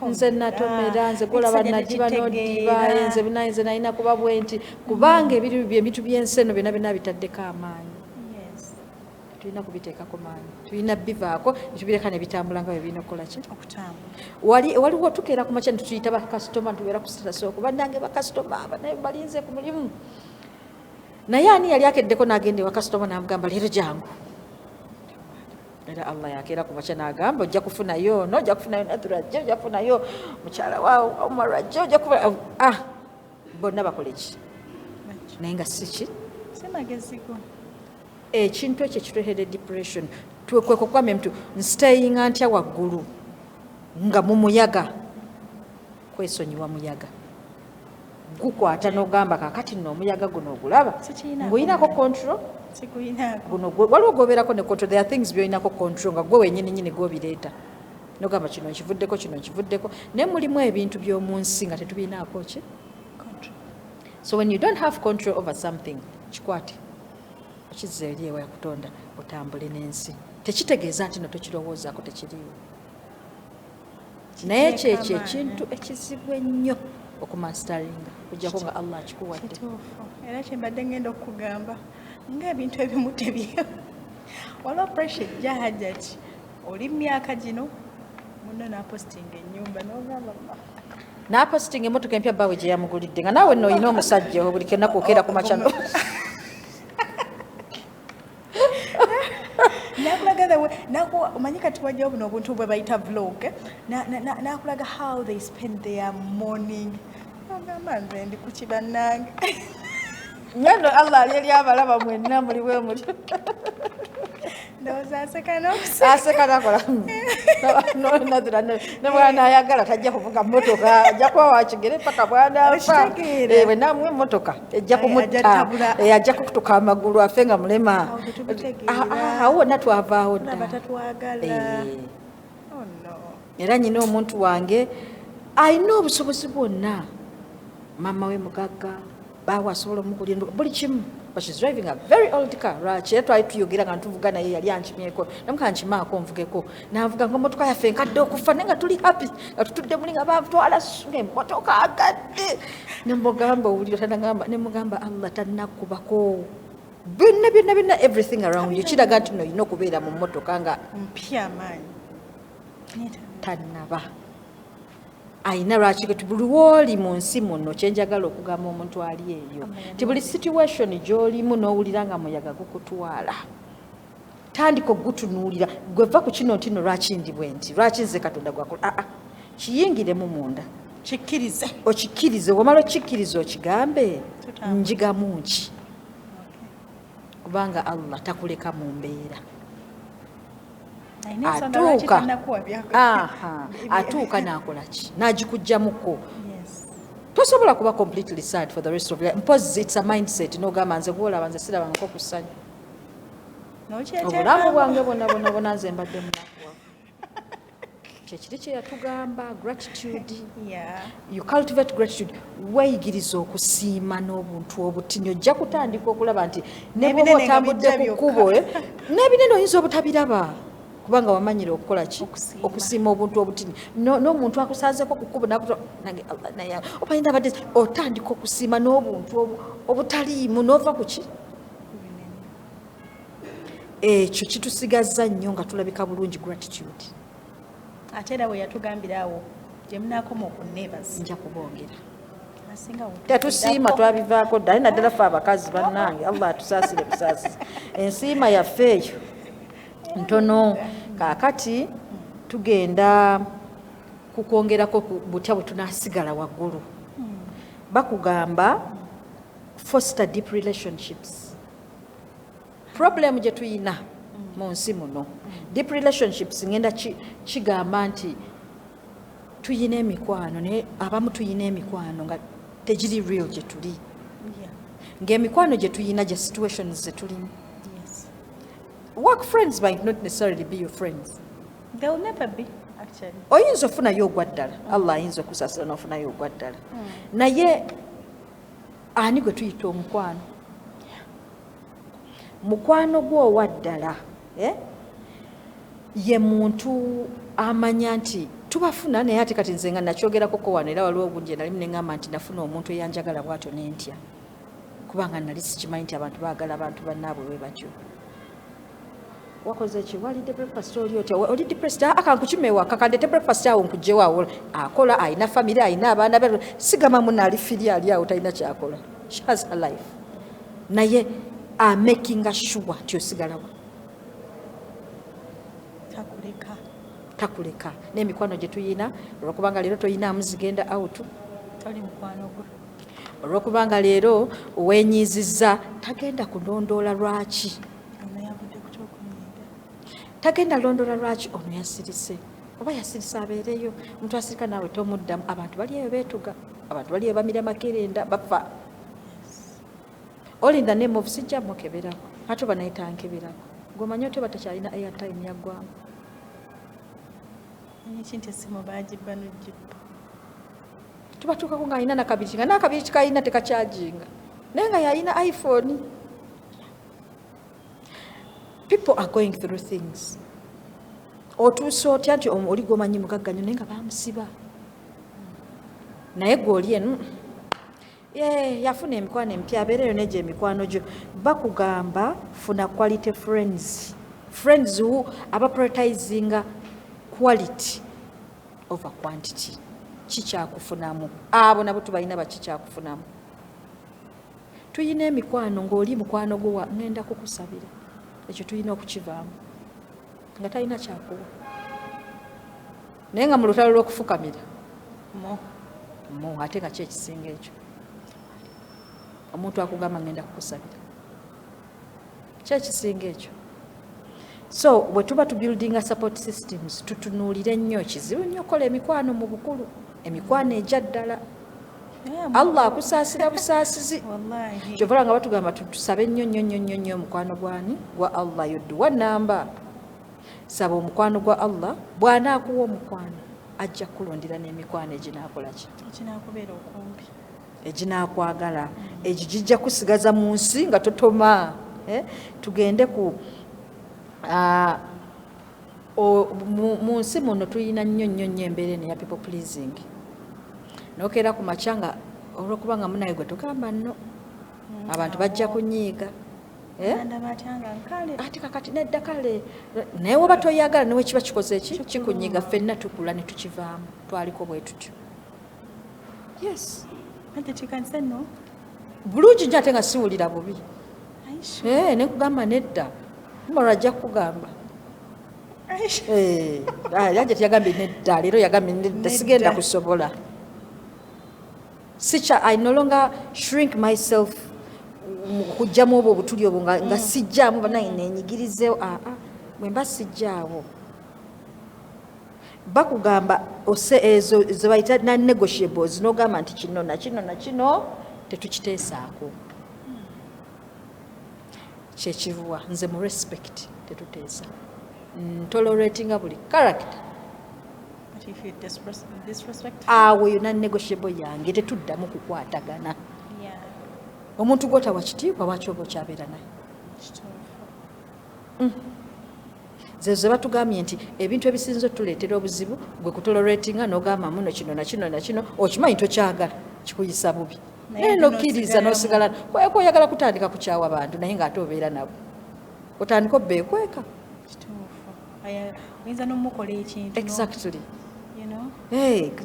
nze natomera nze golaba nadiba nodiba nze nalina kuba bwenti kubanga ebintu by'ensi eno byonna bitaddeko amaanyi tulina kubiteekako maanyi tulina bivaako netubireka nebitambula nga bebirina okukola ki waliwo tukeera ku makya netuyita bakasitoma tubeera ku sitasi okuba nange bakasitoma naye balinze ku mulimu naye ani yali akeddeko n'agenda ewa kasitoma n'amugamba leero jangu era Allah yakeera ku makya n'agamba ojja kufunayo ojja kufunayo naturajja ojja kufunayo mukyala waawo omarajja ojja kufuna bonna bakole ki naye nga si ki ekintu ekyo kituleetera depression kwe kugamba mtu nstayinga ntya waggulu nga mu muyaga kwesonyiwa muyaga gukwata n'ogamba kakati nno omuyaga guno ogulaba ng'oyinako control guno waliwo gobeerako ne control. There are things by'oyinako control nga gwe wenyini gwobireeta n'ogamba kino nkivuddeko naye mulimu ebintu by'omu nsi nga tetubinaako ki. So when you don't have control over something kikwate okizza eri ewa Katonda otambule n'ensi tekitegeeza nti no tokirowoozaako tekiriwo naye kyekyo ekintu ekizibu ennyo okumastaringa kujjako nga Allah akikuwadde. Kituufu. Era kyembadde ngenda okugamba ng'ebintu ebimu tebye waliwo pressure ejja hajjati oli myaka gino muno n'apostinga ennyumba n'ogamba n'apostinga emmotoka empya bbaawe gye yamugulidde nga naawe nno olina omusajja buli kenaku okeera ku makyano omanyi kati wajjawo buno obuntu bwe bayita vlog nakulaga how they spend their morning ogamba nze ndi ku kibannange nno Allah ali eri abalaba mwenna muli bwe muli ndowooza aseka aseka nakola nazira ne bwana ayagala tajja kuvuga mmotoka ajja kuba wakigere paka bwana afa bwe namwe emmotoka ejja kumutta ajja kukutuka amagulu afe nga mulema awo wonna twavaawo dda era nyina omuntu wange alina obusobozi bwonna mama we mugagga baawe asobola omukulinda buli kimu. But she's driving a very old car. Right? Twali tuyogera nga ntuvuga naye yali ankimyeko namuka nkimaako nvugeko navuga nga emmotoka yaffe nkadde okufa naye nga tuli happy nga tutudde muli nga bantwala emmotoka agadde nemugamba owulira tanagamba nemugamba Allah tannakubako byonna everything around you kiraga nti no olina okubeera mu mmotoka nga mpya amaanyi tannaba ayina lwaki buli wooli mu nsi muno kyenjagala okugamba omuntu ali eyo ti buli situation gy'olimu n'owulira nga muyaga gukutwala tandika ogutunuulira gweva ku kino ntino lwaki ndi bwe nti lwaki nze Katonda gwakola kiyingiremu munda okikkirize omala okikkirize okigambe njigamu ki kubanga Allah takuleka mu mbeera atuuka n'akola ki n'agikugjamuko tosobola kuba completely sad for the rest of your life. Mpozi it's a mindset n'ogamba nze gwolaba nze sirabanko ku ssanyu obulamu bwange bonna nze mbadde munakuwa kyekiri kye yatugamba gratitude. You cultivate gratitude weeyigiriza okusiima n'obuntu obutini ojja kutandika okulaba nti ne bwoba otambudde ku kkubo n'ebinene oyinza obutabiraba kubanga wamanyire okukola ki okusiima obuntu obutini n'omuntu akusanzeko ku kkubo opayinda abadde otandika okusiima n'obuntu obutaliimu n'ova ku ki ekyo kitusigazza nnyo nga tulabika bulungi gratitude. Ate era bwe yatugambirawo gye munaakoma okunneebaza nja kubongera tetusiima twabivaako dda ali naddala fe abakazi bannange Allah atusaasire busaasize ensiima yaffe eyo ntono kaakati tugenda kukwongerako butya bwe tunaasigala waggulu bakugamba foster deep relationships. Problem gye tuyina mu nsi muno deep relationships ngenda kigamba nti tuyina emikwano naye abamu tuyina emikwano nga tegiri real gye tuli ng'emikwano gye tuyina gye situations ze tulimu. Work friends might not necessarily be your friends. They will never be, actually. Oyinza ofunayo ogwa ddala Allah ayinza okusaasira n'ofunayo ogwa ddala naye ani gwe tuyita omukwano mukwano gwo owa ddala ye muntu amanya nti tubafuna naye ate kati nze nga nakyogerakoko wano era waliwo obungi nali neŋŋamba nti nafuna omuntu eyanjagala bw'atyo n'entya kubanga nali sikimanyi nti abantu baagala abantu bannaabwe bwe batyo. Wakoze ki walidde breakfast oli otya oli depressed akankukimewa kakandete breakfast awo nkugjewo awo akola ayina family ayina abaana be sigama muno ali firi ali awo talina kyakola she has a life naye making sure nti osigalawo takuleka n'emikwano gye tuyina olwokubanga leero toyinaamu zigenda out olwokubanga leero wenyiizizza tagenda kulondoola lwaki tagenda londola lwaki ono yasirise oba yasirise abeereyo omuntu asirika naawe tomuddamu abantu bali eyo beetuga abantu bali eyo bamira makerenda bafa olinda nemovu sijja mukeberako ate oba naye tankeberako gwemanyi ote batakyalina airtime yaggwamu ekintu esimu baagibba nojibba tubatuukako ng'alina nakabiri nga nakabiri kikayina tekakyajinga naye nga yalina iphone. People are going through things. otuuse otya nti oli gomanyi mugagga nnyo naye nga bamusiba naye gwoli enu yafuna emikwano empya abeereyo negyo emikwano gyo bakugamba funa quality friends who aba prioritizinga quality over quantity kikyakufunamu abo nabo tubalina bakikyakufunamu tuyina emikwano ng'oli mukwano gwo ngenda kukusabira ekyo tulina okukivaamu nga talina kyakuwa naye nga mu lutalo lw'okufukamira ate nga kyekisinga ekyo omuntu akugamba ngenda kukusabira kyekisinga ekyo so bwe tuba tubuildinga support systems tutunuulire nnyo kizibu nnyo kola emikwano mu bukulu emikwano ejja ddala Allah akusaasira busaasizi kyovala nga batugamba tusabe nnyo nnyo omukwano gwani gwa Allah yodduwa namba saba omukwano gwa Allah bw'anaakuwa omukwano ajja kulondera n'emikwano eginaakolaki kinaakubeera okumpi eginaakwagala egyo gijja kusigaza mu nsi nga totoma tugende ku mu nsi muno tulina nnyo embeera eno ya people pleasing nokeera ku makya nga olwokuba nga munaye gwe tugamba nno abantu bajja kunyiiga ate kakati nedda kale naye woba toyagala newe kiba kikoze eki kikunyiiga ffenna tukula ne tukivaamu twaliko bwe tutyo yes bulungi nyo ate nga siwulira bubi nekugamba nedda mbalwa ajja kukugamba yajja tiyagambye nedda leero yagambye nedda sigenda kusobola I no longer shrink myself kujjamu obwo obutuli obwo nga sijjaamu banaye nenyigirizeewo bwe mba sijjaawo bakugamba ezo zebayita non-negotiables n'ogamba nti kino nakino tetukiteesaako kyekiruwa nze mu respect tetuteesa ntoleratinga buli character awo yonna negotiable yange tetuddamu kukwatagana omuntu gwotawa kitiibwa lwaki oba okyabeera naye zezo ze batugambye nti ebintu ebisinza otuleetera obuzibu gwe kutoleratinga n'ogamba muno kino nakino okimanyi tokyagala kikuyisa bubi naye nokkiriza n'osigala kweka oyagala kutandika kukyawa bantu naye ng'ate obeera nabo otandika obbeekweka exactly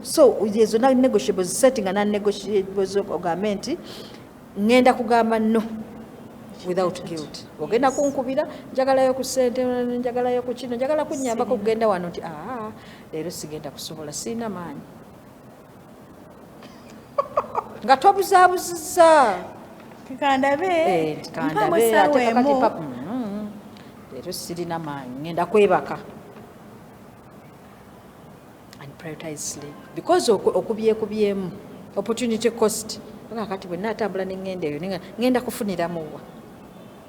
so ezo non-negotiables setting a non-negotiables ogambe nti ngenda kugamba no without guilt ogenda kunkubira njagalayo ku ssente njagalayo ku kino njagala kunnyambako okugenda wano nti leero sigenda kusobola siina maanyi nga tobuzaabuzizza kandabe leero sirina maanyi ngenda kwebaka and prioritize sleep because okubyekubyemu opportunity cost kati bwe naatambula neŋŋenda eyo ŋŋenda kufuniramuwa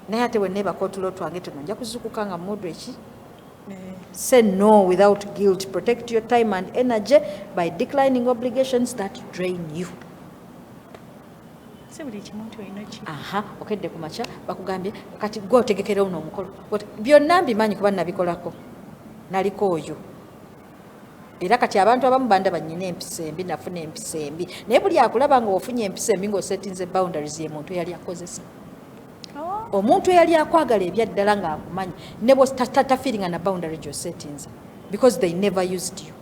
naye ate bwe neebaka otulo twange tuno nja kuzukuka nga mudu eki say no without guilt protect your time and energy by declining obligations that drain you okedde ku makya bakugambye kati gwe otegekera uno omukolo byonna mbimanyi kuba nabikolako naliko oyo era kati abantu abamu banda banyina empisa embi nafuna empisa embi naye buli akulaba nga ofunye empisa embi ng'osetinze boundaries ye muntu eyali akozesa omuntu eyali akwagala ebyaddala ng'akumanyi ne bwe tafiringa na boundary gy'osetinze because they never used you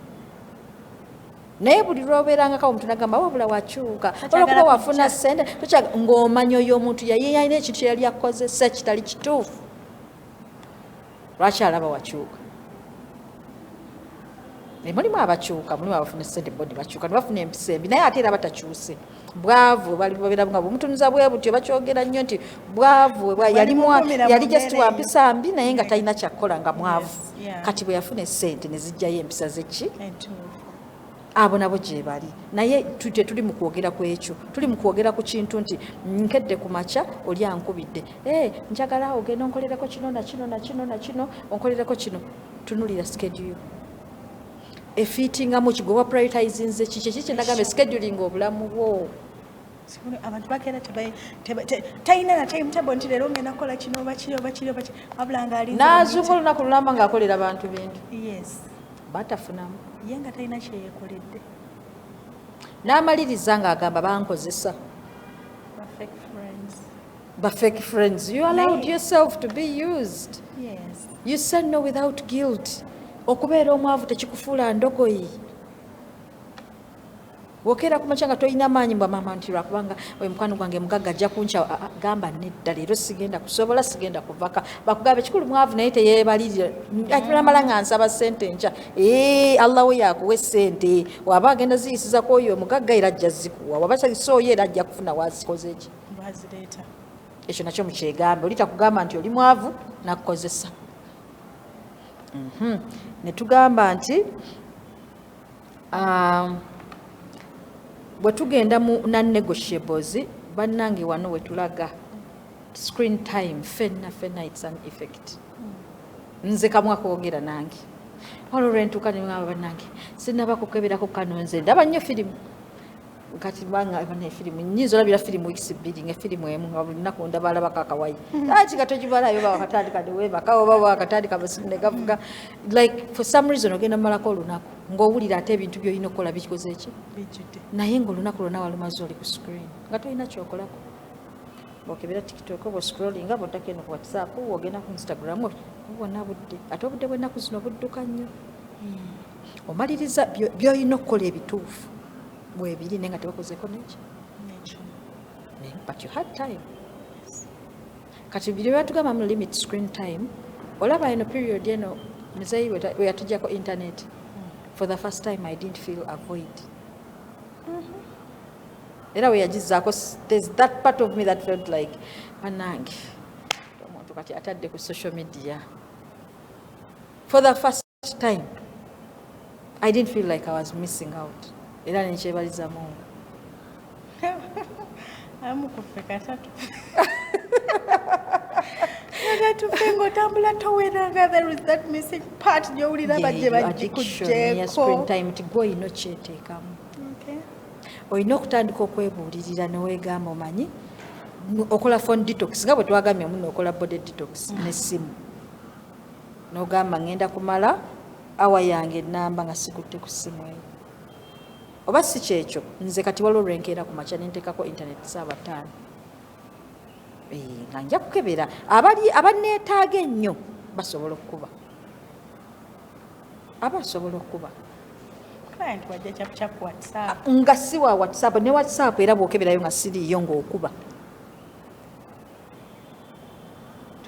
naye buli lwobeerangako omuntu nagamba wabula wakyuka olwokuba wafuna ssente ng'omanyi oyo omuntu yalina ekintu kyeyali akozesa kitali kituufu lwaki alaba wakyuka mulimu abakyuka mulimu abafuna ssente bodi bakyuka nebafuna empisa embi naye ate era batakyuse bwavu babeera nga bwemutunuza bwe butyo bakyogera nnyo nti bwavu yali just wa mpisa mbi naye nga talina kyakkola nga mwavu kati bwe yafuna essente ne zijjayo empisa zeki abo nabo gye bali naye tuli mu kwogera ku ekyo tuli mu kwogera ku kintu nti nkedde ku makya oli ankubidde njagala ogenda onkolerako kino nakino onkolerako kino tunulira schedule efiitingamu kigwe wa prioritizinze kiki kyenagamba scheduling obulamu bwo abantu bakeera talina na timetable nti leero ngenda kukola kino oba kiri oba kiri oba kiri wabula ng'alinze n'azuuka olunaku lulamba ng'akolera abantu bintu yes batafunamu ye nga talina kyeyekoledde n'amaliriza ng'agamba bankozesa ba fake friends you allowed yourself to be used yes you said no without guilt okubeera omwavu tekikufuula ndogoyi wokeera kumakya nga tolina maanyi mbwa mama nti lwakubanga oyo mukwano gwange mugagga ajja kunkyawa gamba nedda leero sigenda kusobola sigenda kuvaka bakugamba ekikulu mwavu naye teyeebalirira akiramala nga nsaba ssente nkya allah we yakuwa essente waba agenda ziyisiza ku oyo omugagga era ajja zikuwa waba sooyo era ajja kufuna wazikoze ki bazireeta ekyo nakyo mukyegambe oli takugamba nti oli mwavu nakukozesa ne tugamba nti bwe tugenda mu non-negotiables bannange wano we tulaga screen time fenna it's an effect nze kamwa kwogera nange olwo lwentuuka ne ngamba bannange sinaba kukeberako kano nze ndaba nnyo firimu kati banga bana firimu nyizo labira firimu weeks 2 nga firimu emu nga lunaku ndaba alabako akawayi ati katogibalayo baba katandika ne weba kawo baba katandika basine gavuga like for some reason ogenda malako olunaku ng'owulira ate ebintu by'olina okukola bikoze eki bijjudde naye ng'olunaku lwonna walumaze oli ku screen nga tolina kyokolako bw'okebera tiktok bwe scrollinga bw'oddako eno ku whatsapp ogenda ku instagram bwonna budde ate obudde bw'ennaku zino budduka nnyo omaliriza by'olina okukola ebituufu bwebiri naye nga tebakozeeko neki but you had time kati biri batugamba mu limit screen time olaba eno period eno muzeeyi we yatujjako internet for the first time I didn't feel a void era we yagizaako there's that part of me that felt like banange omuntu kati atadde ku social media for the first time I didn't feel like I was missing out era nenkyebaliza Mungu amukuffe katatu katatufe ng'otambula toweranga there is that missing part gy'owulira bajje bagikuggyeeko screen time ti gwe olina okyeteekamu olina okutandika okwebuulirira neweegamba omanyi okola phone detox nga bwe twagambye muno okola body detox n'essimu n'ogamba ngenda kumala awa yange ennamba nga sikutte ku ssimu eyo oba si kyekyo nze kati waliwo lwenkeera ku makya nenteekako internet saaba 5 nga nja kukebera abanneetaaga ennyo basobola okukuba client wajja chapu whatsapp nga si wa whatsapp ne whatsapp era bw'okeberayo nga siriiyo ng'okuba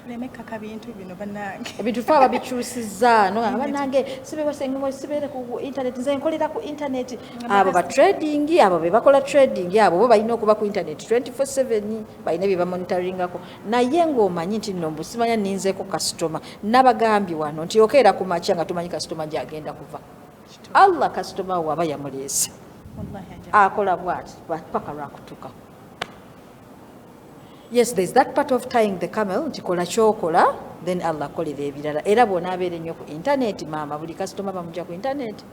tulemekaka bintu bino bannange ebintu fe ababikyusizza no bannange sibeere ku internet nze nkolera ku internet abo ba trading abo be bakola trading abo bo balina okuba ku internet 24/7 balina bye bamonitoringako naye ng'omanyi nti nno mbusimanya ninzeeko kasitoma nabagambye wano nti okeera ku makya nga tumanyi kasitoma gyagenda kuva Allah kasitoma waba yamuleese akola bwati paka lwakutuka. Yes, there's that part of tying the camel nti kola kyokola then Allah akolera ebirala era bw'onaabeera ennyo ku internet maama buli kasitoma bamujja ku internet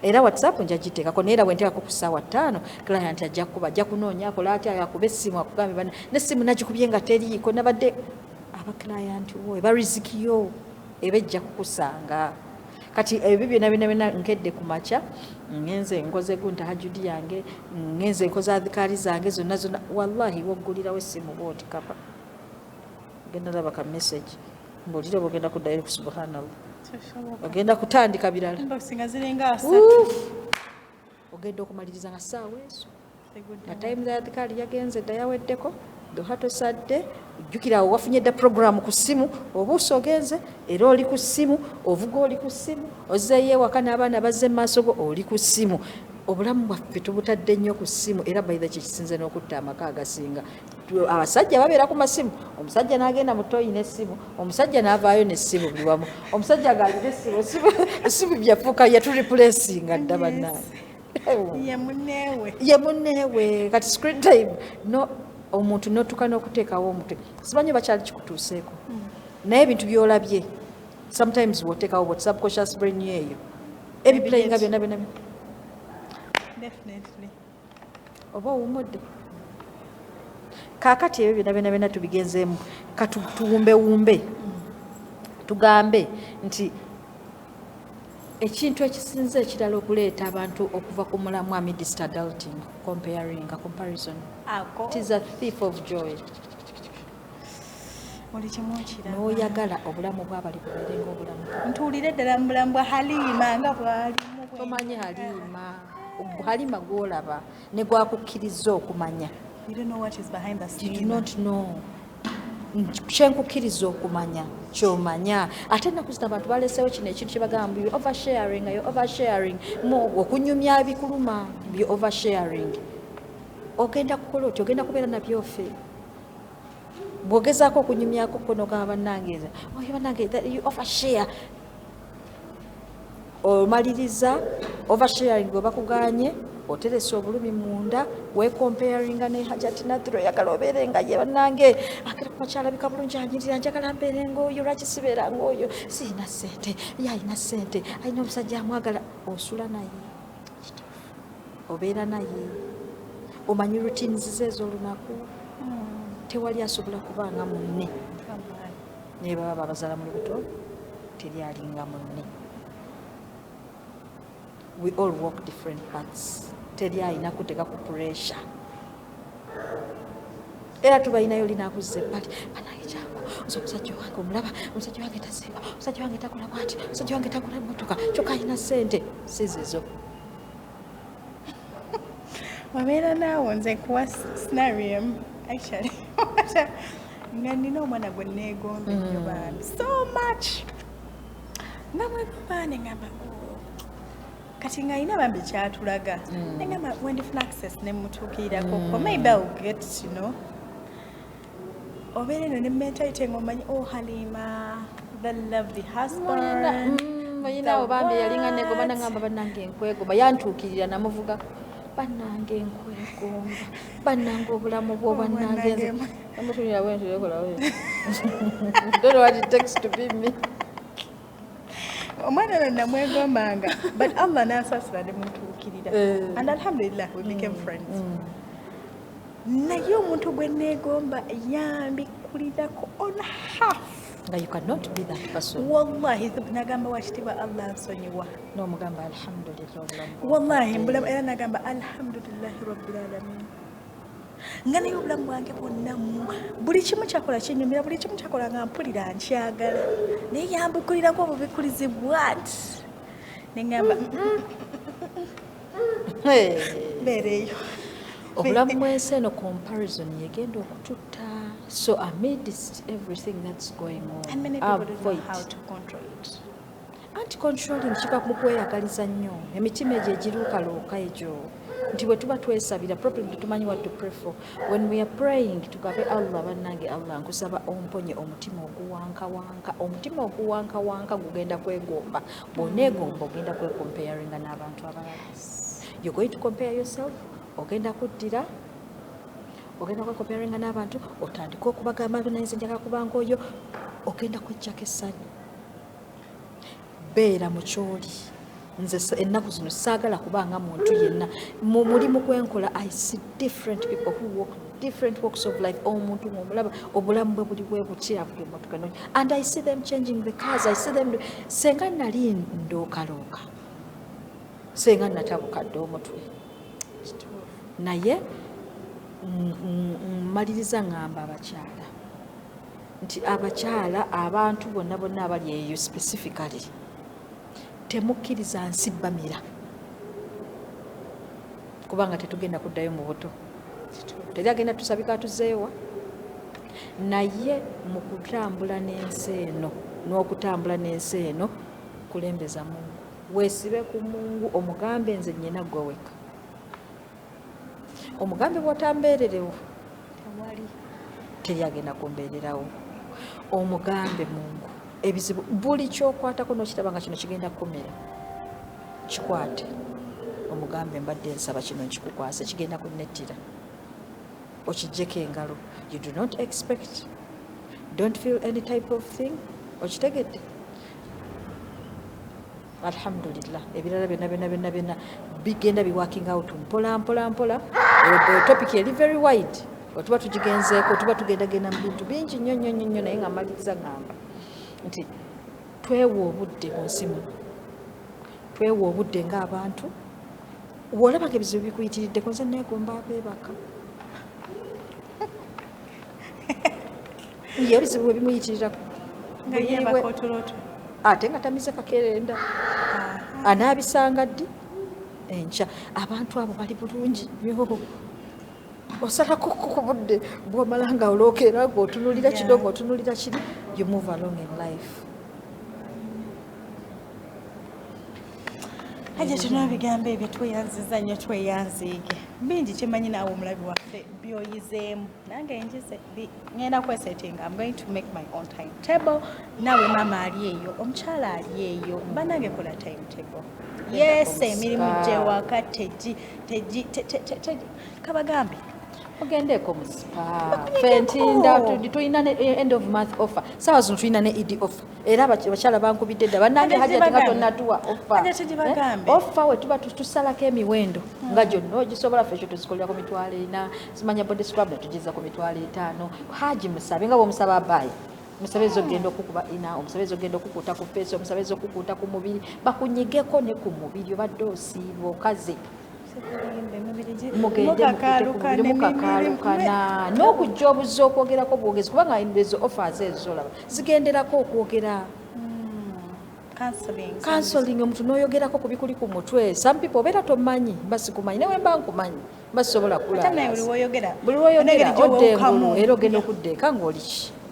era whatsapp nja giteekako naye era bwe nteekako ku ssaawa 5 client ajja kuba ajja kunoonya akola atya akuba essimu akugambe bana n'essimu nagikubye nga teriiko nabadde abaclient wo eba riziki yo eba ejja kukusanga kati ebyo byonna nkedde ku makya ngenze nkoze tahajjudi yange ngenze nkoze adhikaari zange zonna wallahi woggulirawo essimu bwoti kapa genda laba ka message mbuulire bwogenda kuddayo ku subhanallah ogenda kutandika birala ogenda okumaliriza nga ssaawa ezo nga time za adhikaari yagenze dda yaweddeko duha tosadde ojjukira awo wafunye dda programu ku ssimu obuusi ogenze era oli ku ssimu ovuga oli ku ssimu ozzeeyo ewaka n'abaana bazze mu maaso go oli ku ssimu obulamu bwaffe tubutadde nnyo ku ssimu era bayira kyekisinze n'okutta amaka agasinga abasajja babeera ku masimu omusajja n'agenda mu toyi n'essimu omusajja n'avaayo n'essimu buli wamu omusajja gaalina essimu byafuuka yaturipulesinga dda bannange ye munneewe kati screen time no omuntu notuka n'okuteekawo omutwe simanyi bakyali kikutuuseeko naye ebintu by'olabye sometimes woteekawo bwe subconscious brain eyo ebiplayinga byonna definitely oba owumudde kaakati ebyo byonna tubigenzeemu katuwumbewumbe tugambe nti ekintu ekisinze ekirala okuleeta abantu okuva ku mulamu amidst adulting comparison it is a thief of joy n'oyagala obulamu bwabali bubeerenga obulamu ntuulire ddala mu bulamu bwa Halima nga bwalimu tomanyi Halima gwolaba ne gwakukkiriza okumanya you don't know what is behind the you do scene. not know kyenkukkiriza okumanya kyomanya ate ennaku zino abantu baleseewo kino ekintu kyebagamba you oversharing okunyumya ebikuluma bye oversharing ogenda kukola oti ogenda kubeera nabyofe bw'ogezaako okunyumyako kono gaba bannange you overshare omaliriza oversharing bwe bakuganye oteresa obulumi munda wecomparinga ne Hajati Nathro oyagala obeere nga ye bannange akera ku makyalabika bulungi anyirira njagala mbeere ng'oyo lwaki sibeera ng'oyo siina ssente ye alina ssente alina omusajja amwagala osula naye obeera naye omanyi routines ze ez'olunaku tewali asobola kubanga munne naye baba babazaala mu lubuto teri alinga munne we all walk different paths teri alina kuteka ku pressure era tubalinayo linakuzza ebbali banange jangu nze omusajja wange omulaba omusajja wange tazimba omusajja wange takola bwati omusajja wange takola emmotoka kyokka alina ssente sizizo wabeera naawo nze kuwa scenario actually nga nina omwana gwe neegomba ennyo bambi so much nga mwegomba nengamba kati nga alina bambi kyatulaga nengamba wendifuna access nemutuukirirako maybe I'll get you know obeera eno ne mentality ng'omanyi Halima the lovely husband oyinawo bambi yalinga negomba nagamba bannange enkwegomba yantuukirira namuvuga bannange enkwegomba bannange obulamu bwo bannange amutunira bwentu yakolawe don't know what it takes to be me omwana ono namwegombanga but Allah n'asaasira ne mutuukirira and alhamdulillah we became friends naye omuntu gwe neegomba yambikulirirako on half nga you cannot be that person wallahi nagamba wakitiibwa Allah nsonyiwa n'omugamba alhamdulillah obulamu wallahi mbulamu era nagamba alhamdulillahi rabbil alamin nga naye obulamu bwange bwonna buli kimu kyakola kinyumira buli kimu kyakola nga mpulira nkyagala naye yambikulirako obubikulizi bwati neŋŋamba mbeereeyo obulamu bw'ensi eno comparison yegenda okututta so amidst everything that's going on and many people don't know how to control it anti-controlling kiva mu kweyagaliza nnyo emitima egyo egiruukaluuka egyo nti bwe tuba twesabira probably tetumanyi what to pray for when we are praying tugabe Allah bannange Allah nkusaba omponye omutima oguwankawanka gugenda kwegomba bw'oneegomba ogenda kwecomparinga n'abantu abalala you're going to compare yourself ogenda kuddira ogenda kwecomparinga n'abantu otandika okubagamba nayenze njagala kubanga oyo ogenda kwejjako essanyu beera mu kyoli nze ennaku zino saagala kubanga muntu yenna mu mulimu gwenkola I see different people who walk different walks of life omuntu ng'omulaba obulamu bwe buli bwe buti avuga emmotoka and I see them changing the cars I see them senga nali ndookalooka senga natabukadde omutwe naye mmaliriza ngamba abakyala nti abakyala abantu bonna abali eyo specifically temukkiriza nsi bamira kubanga tetugenda kuddayo mu buto teri agenda tusabika atuzeewa naye mu kutambula n'ensi eno n'okutambula n'ensi eno kulembeza Mungu weesibe ku Mungu omugambe nze nnyina gwe weka omugambe bw'otambeererewo teri agenda kumbeererawo omugambe Mungu ebizibu buli kyokwatako n'okitaba nga kino kigenda kukumira kikwate omugambe mbadde nsaba kino nkikukwase kigenda kunnettira okijjeko engalo you do not expect don't feel any type of thing okitegedde alhamdulillah ebirala byonna bigenda bi working out mpola topic eri very wide otuba tugigenzeeko tuba tugendagenda mu bintu bingi nnyo naye nga maliriza ngamba nti twewa obudde mu nsi muno twewa obudde ng'abantu bw'olabanga ebizibu bikuyitiriddeko nze neegomba abeebaka ye ebizibu bwe bimuyitirira ate nga tamize kakerenda anaabisanga ddi enkya abantu abo bali bulungi nnyo osalako ku budde bw'omala nga olwokeera ng'otunulira kino ng'otunulira kiri you move along in life. Haja tunabigambo ebyo tweyanziza nnyo tweyanziige bingi kimanyi naawe omulabi waffe byoyizeemu nange njize ngenda kwesetinga I'm going to make my own timetable naawe maama ali eyo omukyala ali eyo banange kola timetable yes emirimu gyewaka teji kabagambe ogendeeko mu spa fentinda tulina end of month offer saawa zino tulina ne ed offer era abakyala bankubidde dda bannange hajati nga tonnatuwa offer we tuba tusalako emiwendo nga gyonna ogisobola ffe ekyo tuzikolera ku mitwalo 4 simanya body scrub netugizza ku mitwalo 5 haji musabe nga bw'omusaba abaye omusabe ezogenda okukuba ina omusabe ezogenda okukuuta ku feesi omusabe ezokukuuta ku mubiri bakunyigeko ne ku mubiri obadde osiiba okaze mugende mukakaalukana n'okujja obuzza okwogerako bwogezi kubanga ezo offers ezolaba zigenderako okwogera counseling omuntu n'oyogerako ku bikuli ku mutwe some people obeera tomanyi basikumanyi newe mba nkumanyi basobola kulala buli woyogera odde engulu era ogenda okuddeeka ng'oliki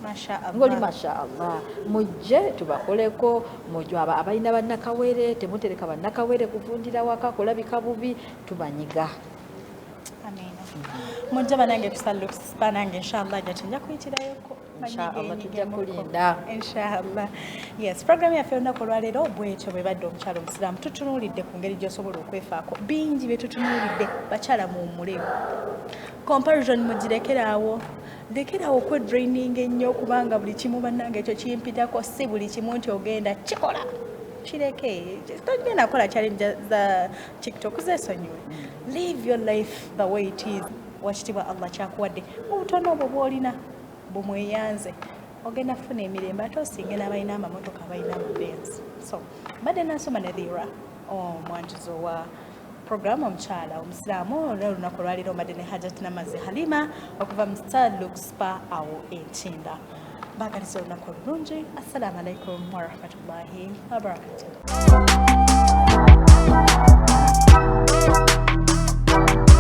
ngoli mashaallah mujje tubakoleko mujje abalina bannakawere temutereka bannakawere kuvundira waka kulabika bubi tubanyiga mujje banange tusalux banange inshallah jatinja kuyitirayo inshallah tujja kulinda inshallah yes program yaffe olunaku olwaleero bwetyo bwe badde omukyala omusiraamu tutunuulidde ku ngeri gy'osobola okwefaako bingi bye tutunuulidde bakyala muwummulewo comparison mugirekeraawo lekerawo okwedraining ennyo kubanga buli kimu bannange ekyo kimpitako si buli kimu nti ogenda kikola kireke togenda kola challenge za tiktok zeesonyiwe live your life the way it is wakitibwa allah kyakuwadde obutono obwo bw'olina bumweyanze ogenda kufuna emirembe ate osinga n'abalina amamotoka balina amabenzi so badde nasoma ne dhira omwanjuzo wa programu omukyala omusiraamu olunaku olwaleero mbadde ne hajat namazi halima okuva mu Starlux spa awo entinda baagaliza olunaku olulungi assalamu alaikum warahmatullahi wabarakatuh